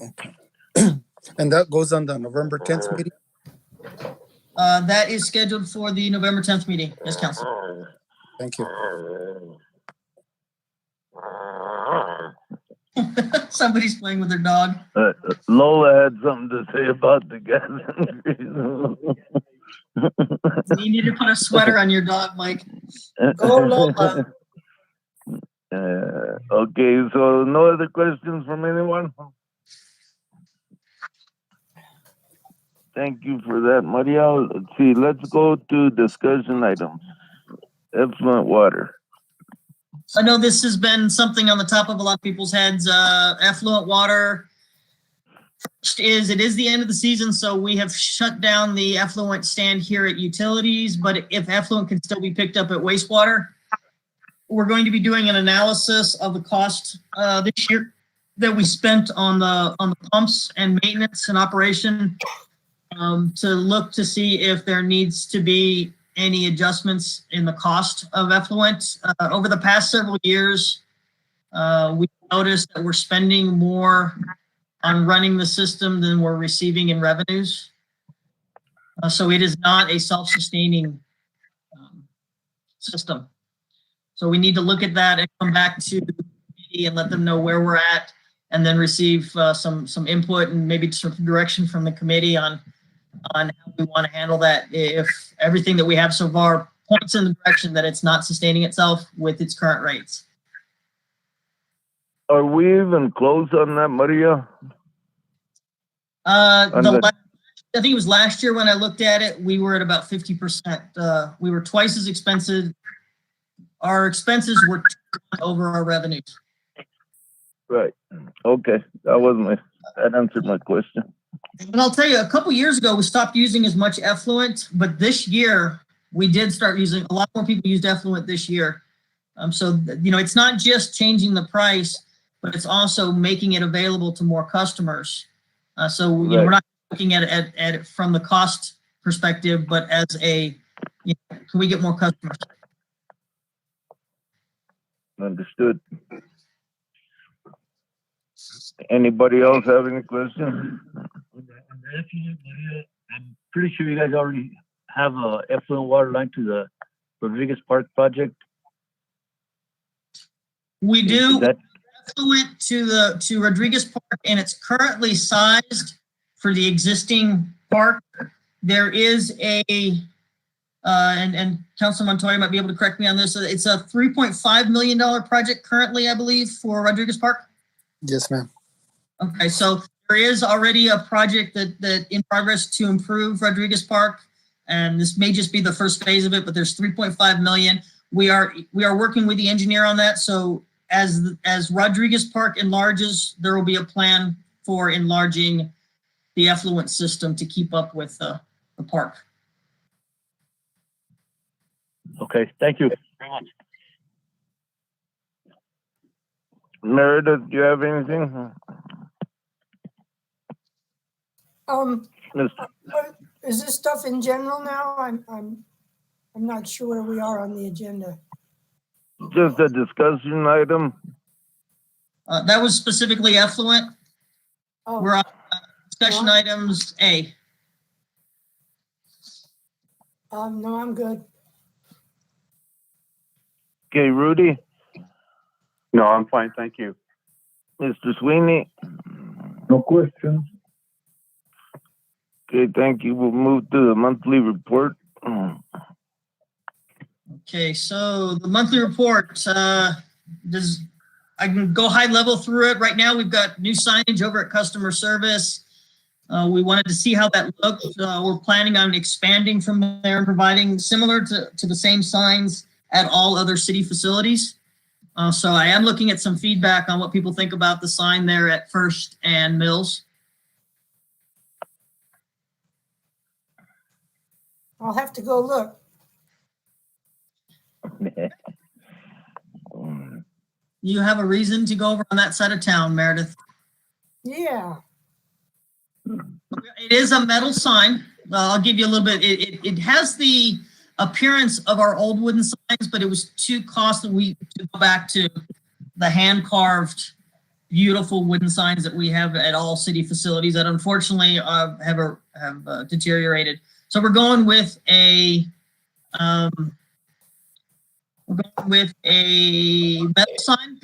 Okay. And that goes on the November 10th meeting? That is scheduled for the November 10th meeting. Yes, Counselor. Thank you. Somebody's playing with their dog. Lola had something to say about the gas increase. You need to put a sweater on your dog, Mike. Go Lola. Okay, so no other questions from anyone? Thank you for that, Maria. Let's see, let's go to discussion items. Effluent water. I know this has been something on the top of a lot of people's heads. Effluent water. First it is the end of the season, so we have shut down the effluent stand here at utilities, but if effluent can still be picked up at wastewater, we're going to be doing an analysis of the cost this year that we spent on the pumps and maintenance and operation to look to see if there needs to be any adjustments in the cost of effluent. Over the past several years, we noticed that we're spending more on running the system than we're receiving in revenues. So it is not a self-sustaining system. So we need to look at that and come back to the committee and let them know where we're at, and then receive some input and maybe some direction from the committee on how we want to handle that. If everything that we have so far points in the direction that it's not sustaining itself with its current rates. Are we even close on that, Maria? I think it was last year when I looked at it, we were at about 50%. We were twice as expensive. Our expenses were over our revenues. Right. Okay. That answered my question. And I'll tell you, a couple years ago, we stopped using as much effluent, but this year we did start using, a lot more people used effluent this year. So, it's not just changing the price, but it's also making it available to more customers. We're not looking at it from the cost perspective, but as can we get more customers? Understood. Anybody else have any questions? On the effluent, Maria, I'm pretty sure you guys already have a effluent water line to the Rodriguez Park project. We do. Is that Effluent to Rodriguez Park, and it's currently sized for the existing park there is and Councilman Montoya might be able to correct me on this. It's a $3.5 million project currently, I believe, for Rodriguez Park. Yes, ma'am. Okay, so there is already a project that in progress to improve Rodriguez Park, and this may just be the first phase of it, but there's 3.5 million. We are working with the engineer on that. So as Rodriguez Park enlarges, there will be a plan for enlarging the effluent system to keep up with the park. Okay, thank you very much. Meredith, do you have anything? Miss- What, is this stuff in general now? I'm not sure where we are on the agenda. Just a discussion item. That was specifically effluent. Oh, We're on discussion Well- items A. no, I'm good. Okay, Rudy, No, I'm fine, thank you. Mr. Sweeney. No questions. Okay, thank you. We'll move to the monthly report. Okay, so the monthly report, I can go high level through it. Right now, we've got new signage over at customer service. We wanted to see how that looked. We're planning on expanding from there and providing similar to the same signs at all other city facilities. So I am looking at some feedback on what people think about the sign there at First and Mills. I'll have to go look. You have a reason to go over on that side of town, Meredith. Yeah. It is a metal sign. I'll give you a little bit. It has the appearance of our old wooden signs, but it was too costly to go back to the hand carved, beautiful wooden signs that we have at all city facilities that unfortunately have deteriorated. So we're going with a metal sign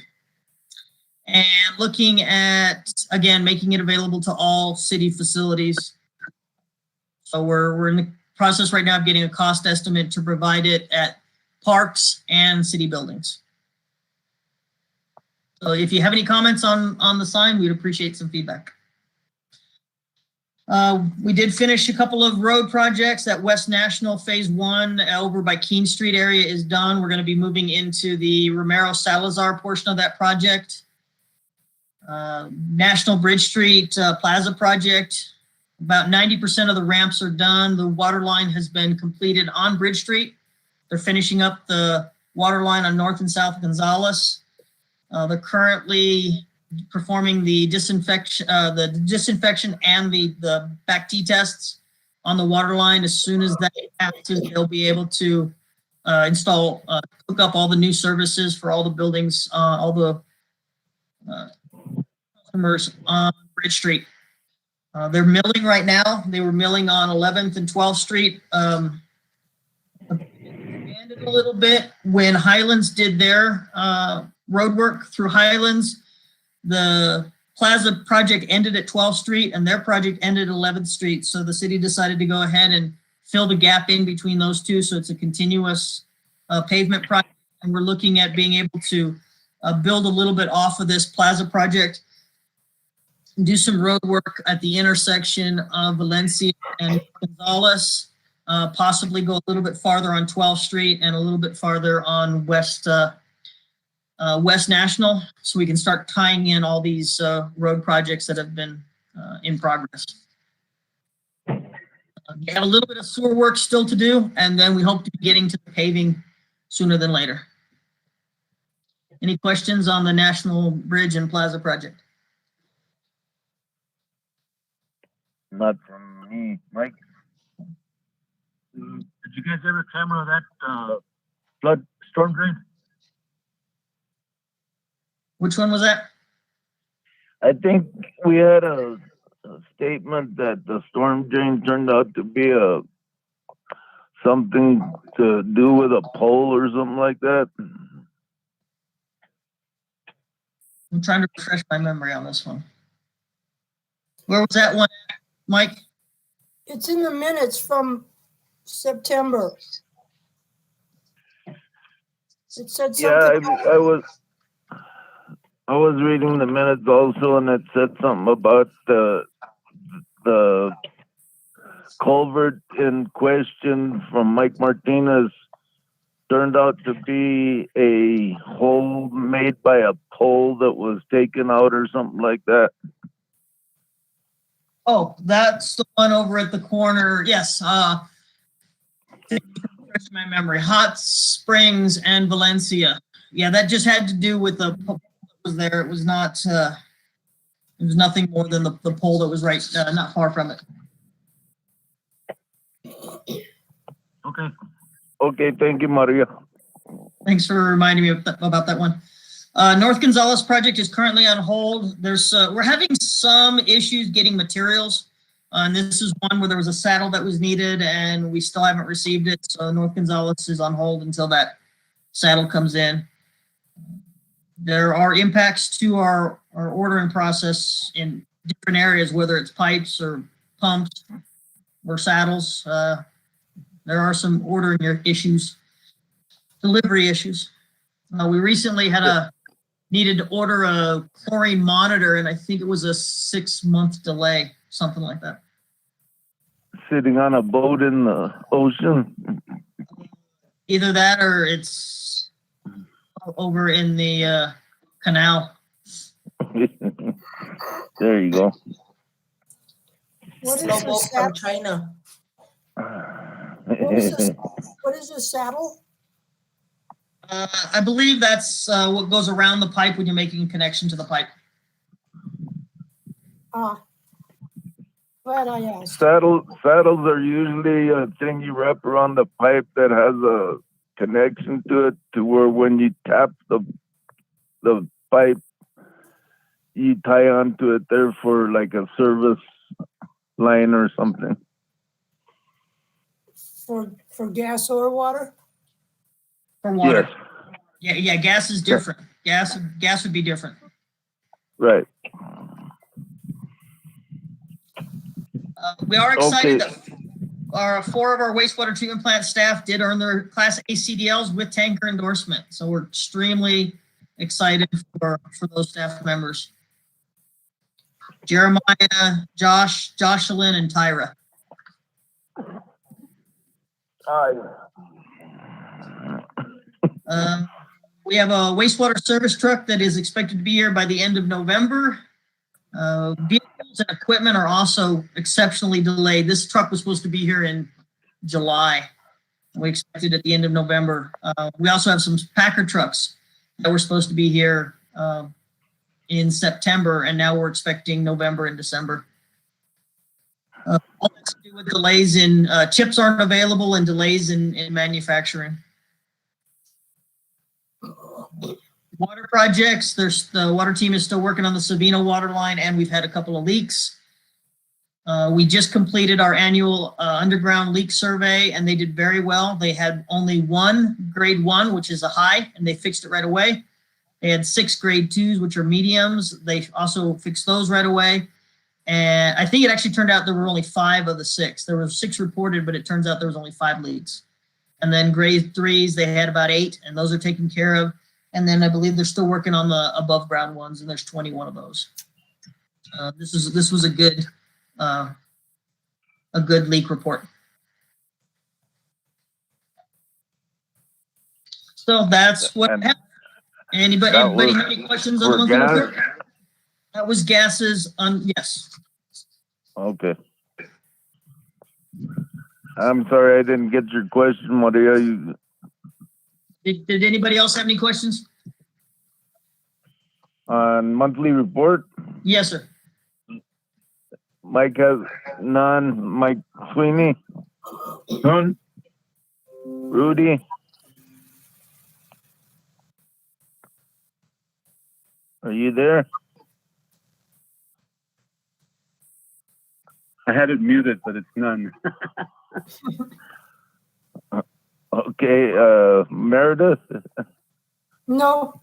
and looking at, again, making it available to all city facilities. So we're in the process right now of getting a cost estimate to provide it at parks and city buildings. So if you have any comments on the sign, we'd appreciate some feedback. We did finish a couple of road projects. That West National Phase 1 over by Keene Street area is done. We're going to be moving into the Romero Salazar portion of that project. National Bridge Street Plaza project, about 90% of the ramps are done. The water line has been completed on Bridge Street. They're finishing up the water line on North and South Gonzales. They're currently performing the disinfection and the back T tests on the water line. As soon as they have to, they'll be able to hook up all the new services for all the buildings, all the customers on Bridge Street. They're milling right now. They were milling on 11th and 12th Street. Expanded a little bit when Highlands did their road work through Highlands. The Plaza project ended at 12th Street and their project ended at 11th Street. So the city decided to go ahead and fill the gap in between those two. So it's a continuous pavement project. And we're looking at being able to build a little bit off of this Plaza project, do some road work at the intersection of Valencia and Gonzales, possibly go a little bit farther on 12th Street and a little bit farther on West National, so we can start tying in all these road projects that have been in progress. We have a little bit of sewer work still to do, and then we hope to be getting to the paving sooner than later. Any questions on the National Bridge and Plaza project? Not from me, Mike. Did you guys ever camera that flood storm drain? Which one was that? I think we had a statement that the storm drain turned out to be something to do with a pole or something like that. I'm trying to refresh my memory on this one. Where was that one, Mike? It's in the minutes from September. It said Yeah, something. I was reading the minutes also, and it said something about the culvert in question from Mike Martinez turned out to be a hole made by a pole that was taken out or something like that. Oh, that's the one over at the corner. Yes. Refresh my memory. Hot Springs and Valencia. Yeah, that just had to do with the pole that was there. It was not. It was nothing more than the pole that was right, not far from it. Okay. Okay, thank you, Maria. Thanks for reminding me about that one. North Gonzales project is currently on hold. We're having some issues getting materials. And this is one where there was a saddle that was needed and we still haven't received it. So North Gonzales is on hold until that saddle comes in. There are impacts to our ordering process in different areas, whether it's pipes or pumps or saddles. There are some ordering issues, delivery issues. We recently needed to order a chlorine monitor, and I think it was a 6-month delay, something like that. Sitting on a boat in the ocean. Either that or it's over in the canal. There you go. What is Slow the boat from saddle? China. What is the saddle? I believe that's what goes around the pipe when you're making a connection to the pipe. Glad I asked. Saddles are usually a thing you wrap around the pipe that has a connection to it, to where when you tap the pipe, you tie onto it there for like a service line or something. For gas or water? For water. Yes, Yeah, gas is different. Gas would be different. right. We are excited Okay. that 4 of our wastewater treatment plant staff did earn their Class A CDLs with tanker endorsement. So we're extremely excited for those staff members. Jeremiah, Josh, Jocelyn, and Tyra. We have a wastewater service truck that is expected to be here by the end of November. Vehicles and equipment are also exceptionally delayed. This truck was supposed to be here in July. We expect it at the end of November. We also have some Packer trucks that were supposed to be here in September, and now we're expecting November and December. All that's to do with delays in chips aren't available and delays in manufacturing. Water projects, the water team is still working on the Savino water line, and we've had a couple of leaks. We just completed our annual underground leak survey, and they did very well. They had only one grade 1, which is a high, and they fixed it right away. They had 6 grade 2s, which are mediums. They also fixed those right away. And I think it actually turned out there were only 5 of the 6. There were 6 reported, but it turns out there was only 5 leaks. And then grade 3s, they had about 8, and those are taken care of. And then I believe they're still working on the above ground ones, and there's 21 of those. This was a good leak report. So that's what happened. Anybody have any questions on the monthly report? That was gases yes. Okay. I'm sorry I didn't get your question, Maria. Did anybody else have any questions? On monthly report? Yes, sir. Mike has none. Mike Sweeney? None. Rudy? Are you there? I had it muted, but it's none. Okay, Meredith? No.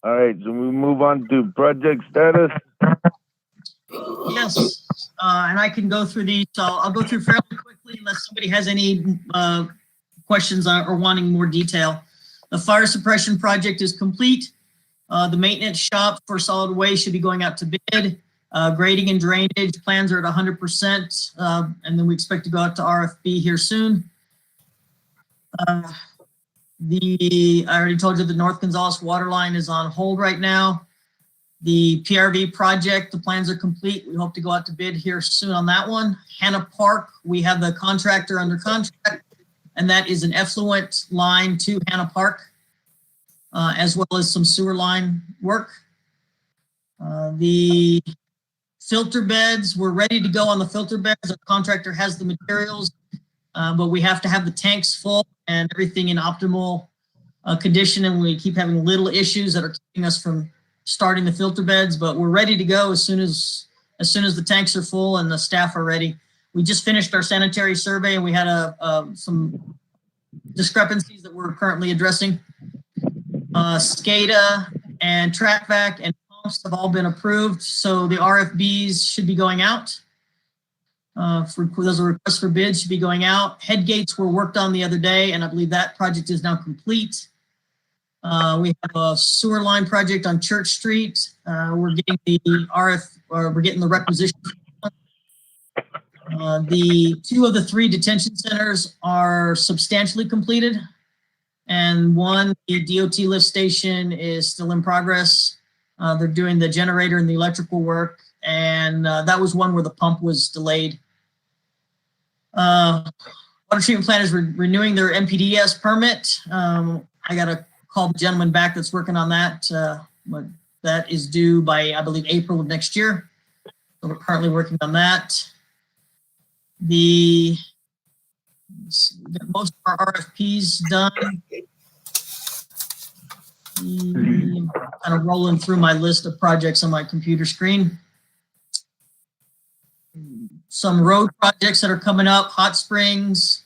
All right, so we move on to project status. Yes. and I can go through these. So I'll go through fairly quickly unless somebody has any questions or wanting more detail. The fire suppression project is complete. The maintenance shop for solid waste should be going out to bid. Grading and drainage plans are at 100%, and then we expect to go out to RFP here soon. I already told you the North Gonzales water line is on hold right now. The PRV project, the plans are complete. We hope to go out to bid here soon on that one. Hannah Park, we have the contractor under contract, and that is an effluent line to Hannah Park, as well as some sewer line work. The filter beds, we're ready to go on the filter beds. The contractor has the materials, but we have to have the tanks full and everything in optimal condition, and we keep having little issues that are keeping us from starting the filter beds, but we're ready to go as soon as the tanks are full and the staff are ready. We just finished our sanitary survey and we had some discrepancies that we're currently addressing. SCADA and TrackVac and pumps have all been approved, so the RFBs should be going out. Those are requests for bids should be going out. Head gates were worked on the other day, and I believe that project is now complete. We have a sewer line project on Church Street. We're getting we're getting the requisition. The 2 of the 3 detention centers are substantially completed, and one, the DOT lift station, is still in progress. They're doing the generator and the electrical work, and that was one where the pump was delayed. Water treatment plant is renewing their MPDS permit. I got to call the gentleman back that's working on that, but that is due by, I believe, April of next year. So we're currently working on that. Most of our RFPs done. I'm kind of rolling through my list of projects on my computer screen. Some road projects that are coming up: Hot Springs,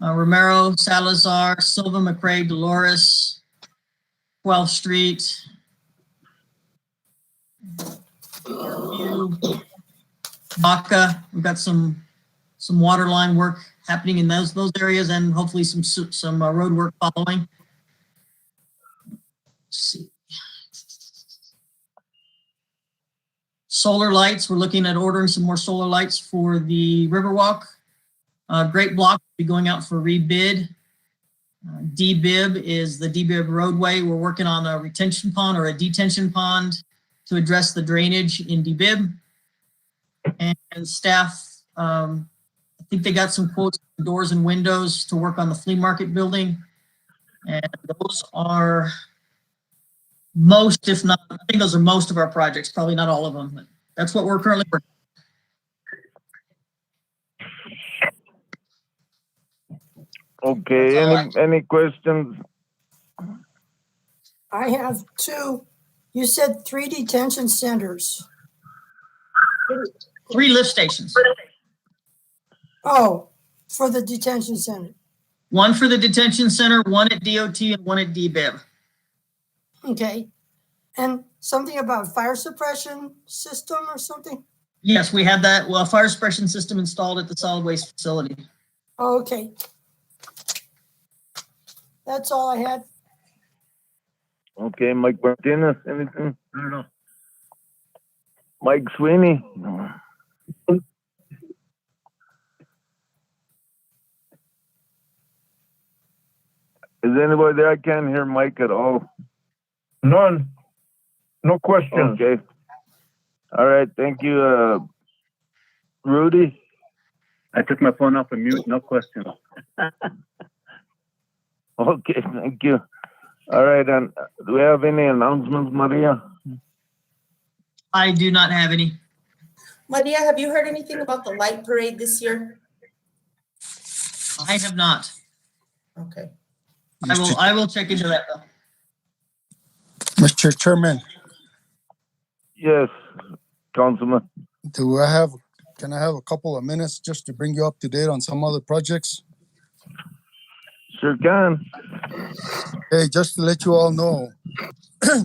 Romero, Salazar, Silva, McRae, Dolores, 12th Street, Baca. We've got some water line work happening in those areas, and hopefully some road work following. Let's see. Solar lights, we're looking at ordering some more solar lights for the Riverwalk. Great Block will be going out for rebid. DBIB is the DBIB roadway. We're working on a retention pond or a detention pond to address the drainage in DBIB. And staff, I think they got some quotes for doors and windows to work on the flea market building. And those are most, if not, I think those are most of our projects, probably not all of them, but that's what we're currently working on. Okay, any questions? I have 2. You said 3 detention centers. 3 lift stations. Oh, for the detention center. 1 for the detention center, 1 at DOT, and 1 at DBIB. Okay. And something about fire suppression system or something? Yes, we have that. Well, fire suppression system installed at the solid waste facility. Oh, okay. That's all I had. Okay, Mike Martinez, anything? I don't know. Mike Sweeney? Is anybody there? I can't hear Mike at all. None. No questions. Okay. All right, thank you. Rudy? I took my phone off of mute, no question. Okay, thank you. All right, and do we have any announcements, Maria? I do not have any. Maria, have you heard anything about the light parade this year? I have not. Okay. I will check into that though. Mr. Chairman, Yes, Councilman. can I have a couple of minutes just to bring you up to date on some other projects? Sure can. Hey, just to let you all know,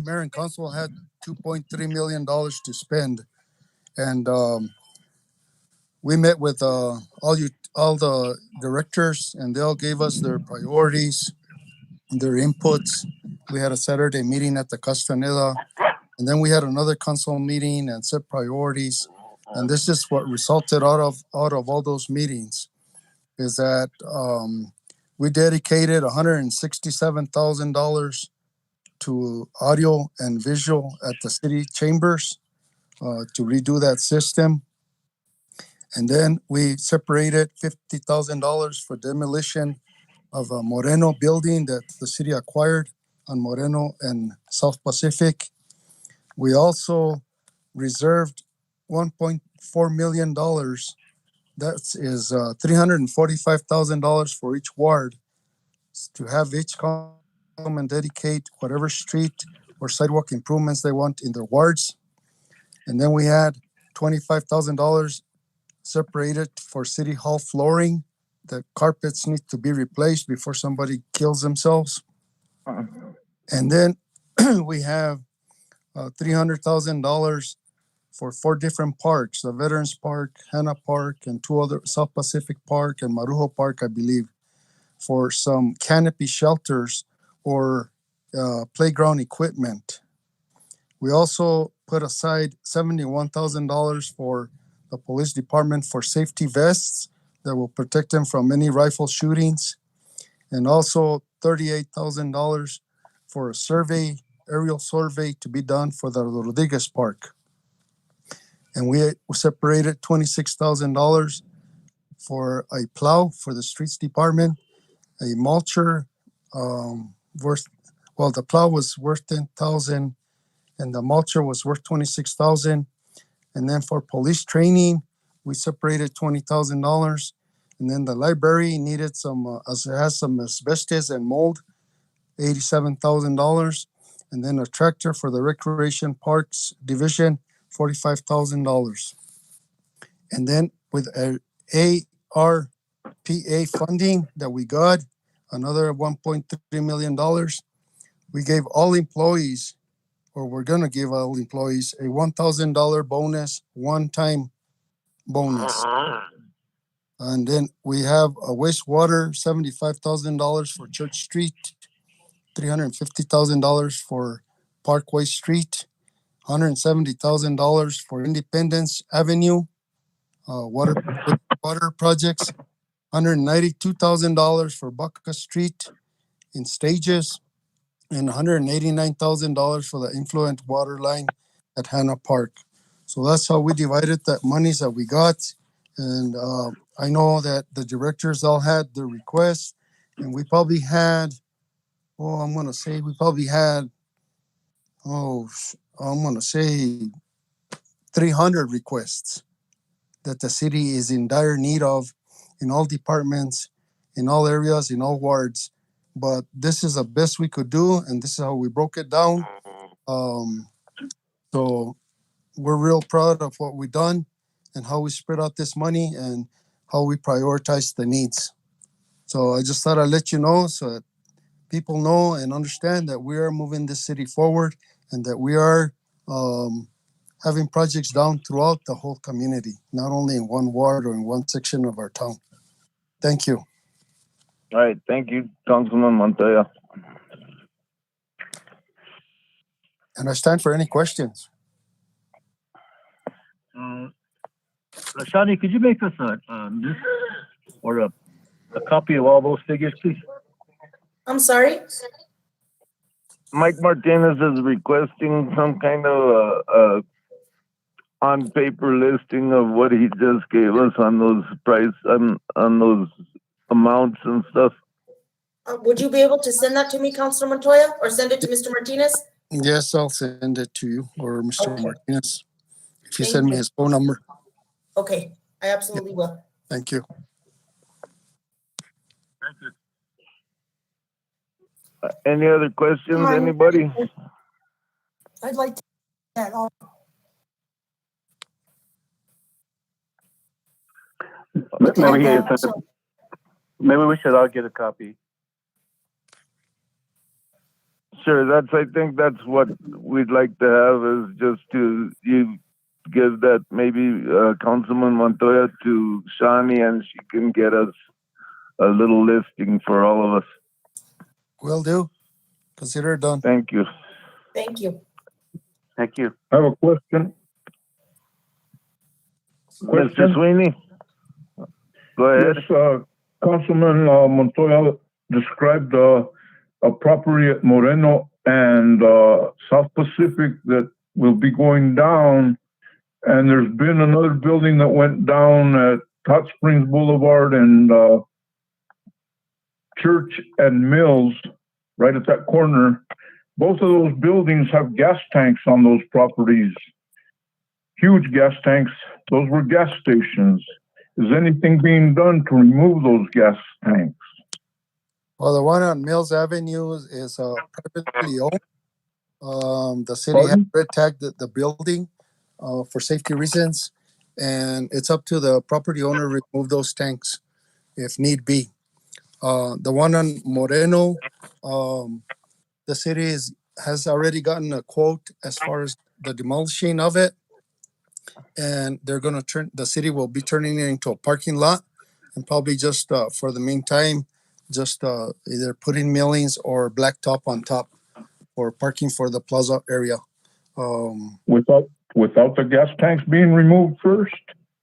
Mayor and Council had $2.3 million to spend. And we met with all the directors, and they all gave us their priorities, their inputs. We had a Saturday meeting at the Castaneda, and then we had another council meeting and set priorities. And this is what resulted out of all those meetings, is that we dedicated $167,000 to audio and visual at the city chambers to redo that system. And then we separated $50,000 for demolition of a Moreno building that the city acquired on Moreno and South Pacific. We also reserved $1.4 million. That is $345,000 for each ward, to have each come and dedicate whatever street or sidewalk improvements they want in their wards. And then we had $25,000 separated for city hall flooring. The carpets need to be replaced before somebody kills themselves. And then we have $300,000 for 4 different parks: the Veterans Park, Hanna Park, and 2 other, South Pacific Park and Marujo Park, I believe, for some canopy shelters or playground equipment. We also put aside $71,000 for the police department for safety vests that will protect them from any rifle shootings, and also $38,000 for a survey, aerial survey to be done for the Rodriguez Park. And we separated $26,000 for a plow for the streets department, a mulcher the plow was worth $10,000 and the mulcher was worth $26,000. And then for police training, we separated $20,000. And then the library needed as it has some asbestos and mold, $87,000. And then a tractor for the Recreation Parks Division, $45,000. And then with ARPA funding that we got, another $1.3 million, we gave all employees, or we're going to give all employees, a $1,000 bonus, one-time bonus. And then we have a wastewater, $75,000 for Church Street, $350,000 for Parkway Street, $170,000 for Independence Avenue, water projects, $192,000 for Baca Street in stages, and $189,000 for the influent water line at Hanna Park. So that's how we divided the monies that we got. And I know that the directors all had their requests, and we probably had, I'm going to say 300 requests that the city is in dire need of in all departments, in all areas, in all wards. But this is the best we could do, and this is how we broke it down. So we're real proud of what we've done and how we spread out this money and how we prioritize the needs. So I just thought I'd let you know so that people know and understand that we are moving this city forward and that we are having projects down throughout the whole community, not only in one ward or in one section of our town. Thank you. All right, thank you, Councilman Montoya. And I stand for any questions. Shani, could you make us a list or a copy of all those figures, please? I'm sorry? Mike Martinez is requesting some kind of on paper listing of what he just gave us on those on those amounts and stuff. Would you be able to send that to me, Councilor Montoya, or send it to Mr. Martinez? Yes, I'll send it to you or Mr. Okay. Martinez. If you Thank send me you. his phone number. Okay, I absolutely will. Thank you. Thank you. Any other questions, Mine- anybody? I'd like to add all. Maybe we should all get a copy. Sure, I think that's what we'd like to have, is just to, you give that maybe Councilman Montoya to Shani, and she can get us a little listing for all of us. Will do. Consider it done. Thank you. Thank you. Thank you. I have a question. Mr. Sweeney, go ahead. Yes, Councilman Montoya described a property at Moreno and South Pacific that will be going down. And there's been another building that went down at Hot Springs Boulevard and Church and Mills, right at that corner. Both of those buildings have gas tanks on those properties. Huge gas tanks. Those were gas stations. Is anything being done to remove those gas tanks? Well, the one on Mills Avenue is privately owned. The city has Pardon? red tagged the building for safety reasons, and it's up to the property owner to remove those tanks if need be. The one on Moreno, the city has already gotten a quote as far as the demolishing of it, and the city will be turning it into a parking lot, and probably just for the meantime, just either putting millings or blacktop on top for parking for the plaza area. Without the gas tanks being removed first?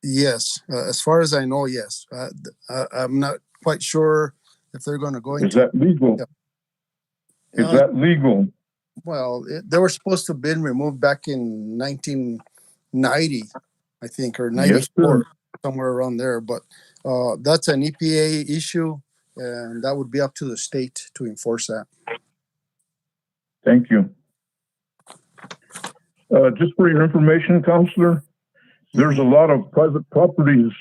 Yes, as far as I know, yes. I'm not quite sure if they're going to go Is into. that legal? Yeah. Is that legal? Well, they were supposed to have been removed back in 1990, I think, or 94, somewhere around there. But that's an EPA issue, and that would be up to the state to enforce that. Thank you. Just for your information, Counselor, there's a lot of private properties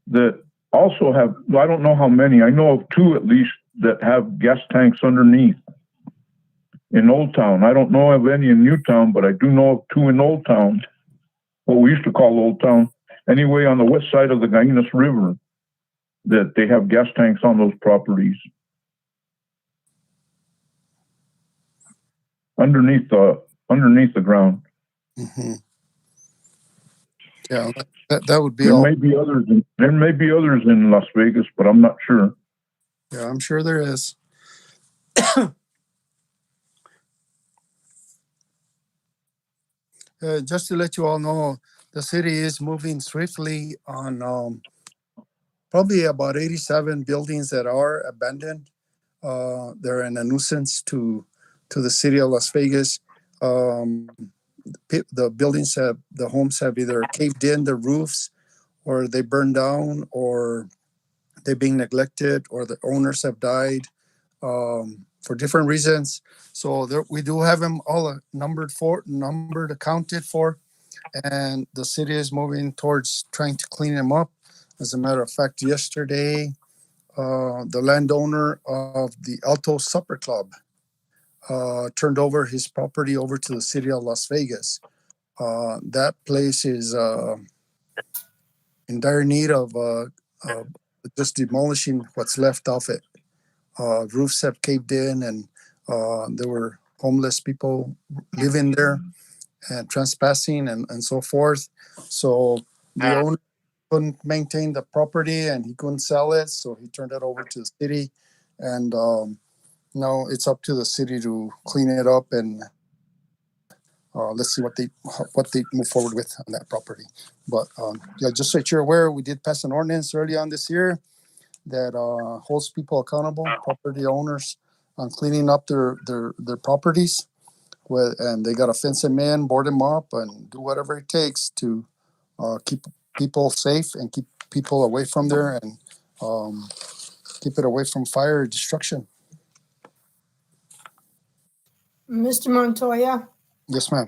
that also have, I don't know how many, I know of two at least that have gas tanks underneath in Old Town. I don't know of any in Newtown, but I do know of two in Old Town, what we used to call Old Town, anyway, on the west side of the Gainas River, that they have gas tanks on those properties. Underneath the ground. Mm-hmm. Yeah, that would be There all. There may be others in Las Vegas, but I'm not sure. Yeah, I'm sure there is. Just to let you all know, the city is moving swiftly on probably about 87 buildings that are abandoned. They're in a nuisance to the city of Las Vegas. The homes have either caved in the roofs, or they burned down, or they're being neglected, or the owners have died for different reasons. So we do have them all numbered, accounted for, and the city is moving towards trying to clean them up. As a matter of fact, yesterday, the landowner of the Alto Supper Club turned over his property over to the city of Las Vegas. That place is in dire need of just demolishing what's left of it. Roofs have caved in, and there were homeless people living there and trespassing and so forth. So the owner couldn't maintain the property and he couldn't sell it, so he turned it over to the city. And now it's up to the city to clean it up, and let's see what they move forward with on that property. But yeah, just so you're aware, we did pass an ordinance early on this year that holds people accountable, property owners, on cleaning up their properties. And they got to fence them in, board them up, and do whatever it takes to keep people safe and keep people away from there, and keep it away from fire or destruction. Mr. Montoya, Yes, ma'am.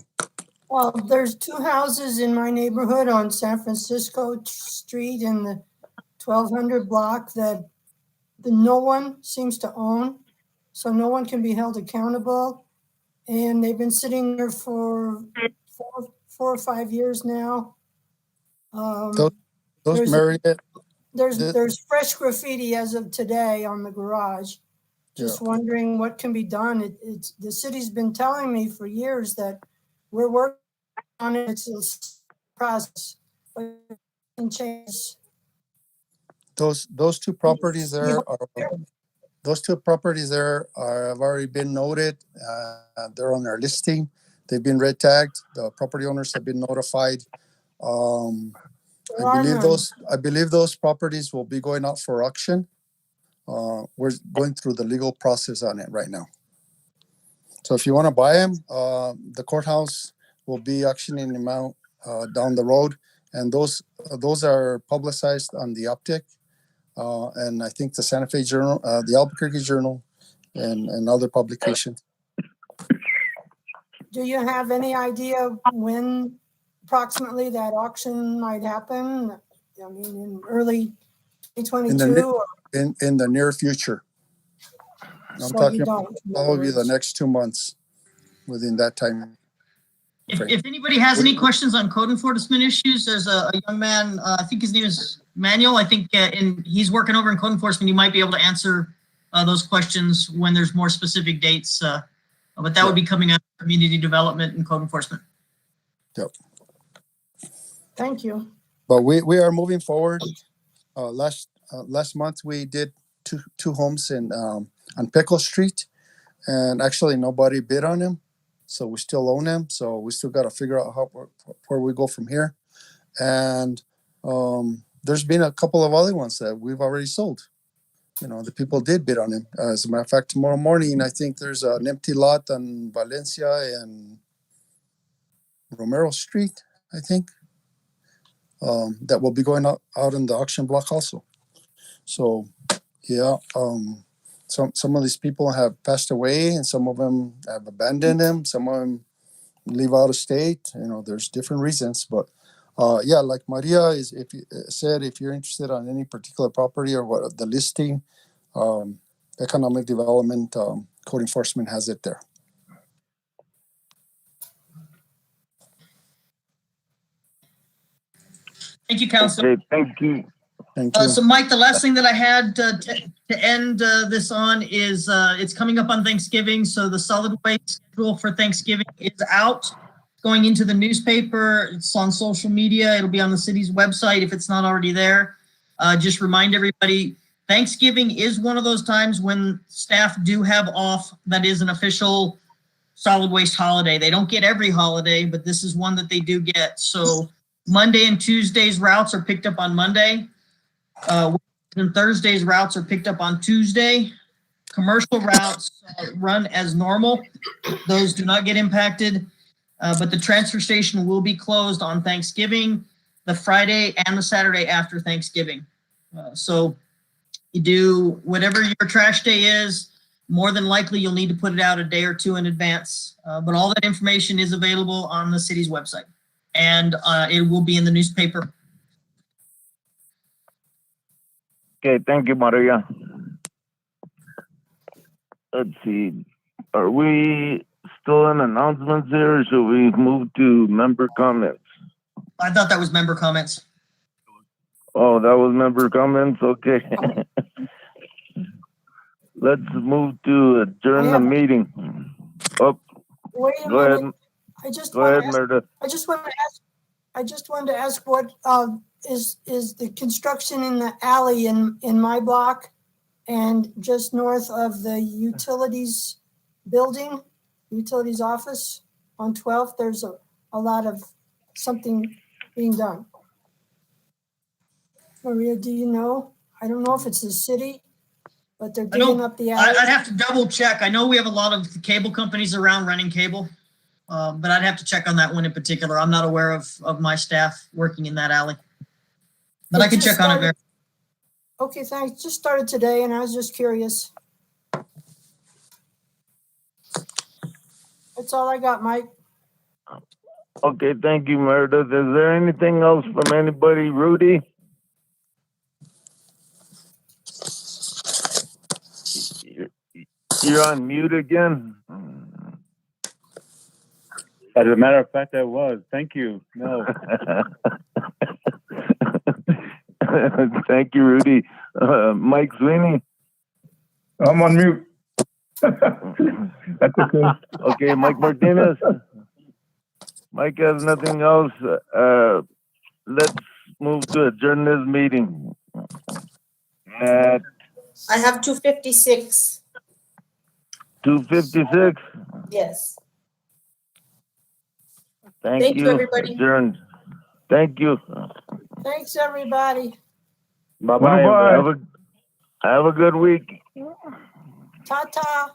well, there's two houses in my neighborhood on San Francisco Street in the 1200 block that no one seems to own, so no one can be held accountable. And they've been sitting there for 4 or 5 years now. Those there's- Marriott. There's fresh graffiti as of today on the garage. Just wondering what can be done. It's the city's been telling me for years that we're working on it. It's process. But it can change. Those two properties there are, have already been noted. They're on their listing. They've been red tagged. The property owners have been notified. There are none. I believe those properties will be going out for auction. We're going through the legal process on it right now. So if you want to buy them, the courthouse will be auctioning them out down the road, and those are publicized on the Optic, and I think the Santa Fe Journal, the Albuquerque Journal, and other publications. Do you have any idea when approximately that auction might happen? I mean, in early 2022? In the near future. I'm So talking you don't, in other probably the words. next 2 months within that time. If anybody has any questions on code enforcement issues, there's a young man, I think his name is Manuel. I think he's working over in code enforcement. He might be able to answer those questions when there's more specific dates. But that would be coming out of community development and code enforcement. Yep. Thank you. But we are moving forward. Last month we did two homes on Pickle Street, and actually nobody bid on them, so we still own them. So we still got to figure out where we go from here. And there's been a couple of other ones that we've already sold. You know, the people did bid on them. As a matter of fact, tomorrow morning I think there's an empty lot on Valencia and Romero Street, I think, that will be going out in the auction block also. So, yeah, some of these people have passed away, and some of them have abandoned them. Some of them live out of state. You know, there's different reasons. But yeah, like Maria if you're interested on any particular property or what the listing, economic development, code enforcement has it there. Thank you, Councilor. Okay, thank you. Thank you. So Mike, the last thing that I had to end this on is it's coming up on Thanksgiving. So the solid waste schedule for Thanksgiving is out, going into the newspaper. It's on social media. It'll be on the city's website if it's not already there. Just remind everybody, Thanksgiving is one of those times when staff do have off. That is an official solid waste holiday. They don't get every holiday, but this is one that they do get. So Monday and Tuesday's routes are picked up on Monday. And Thursday's routes are picked up on Tuesday. Commercial routes run as normal. Those do not get impacted, but the transfer station will be closed on Thanksgiving, the Friday and the Saturday after Thanksgiving. So you do whatever your trash day is, more than likely you'll need to put it out a day or two in advance, but all that information is available on the city's website, and it will be in the newspaper. Okay, thank you, Maria. Let's see. Are we still in announcements here, or should we move to member comments? I thought that was member comments. Oh, that was member comments? Okay. Let's move to adjourn the meeting. Oh, Wait a go minute. ahead. Go ahead, Meredith. I just wanted to ask what is the construction in the alley in my block and just north of the utilities building, utilities office on 12th. There's a lot of something being done. Maria, do you know? I don't know if it's the city, but they're digging up the alley. I'd have to double check. I know we have a lot of cable companies around running cable, but I'd have to check on that one in particular. I'm not aware of my staff working in that alley, but I can check on it, Mayor. Okay, thanks. Just started today and I was just curious. That's all I got, Mike. Okay, thank you, Meredith. Is there anything else from anybody? Rudy? You're on mute again. As a matter of fact, I was. Thank you. No. Thank you, Rudy. Mike Sweeney? I'm on mute. That's okay. Okay, Mike Martinez? Mike has nothing else. Let's move to adjourn this meeting at I have 2:56. 2:56. Yes. Thank you. Everybody. Adjourned. Thank you. Thanks, everybody. Bye-bye. Bye-bye. everybody. Have a good week. Ta-ta.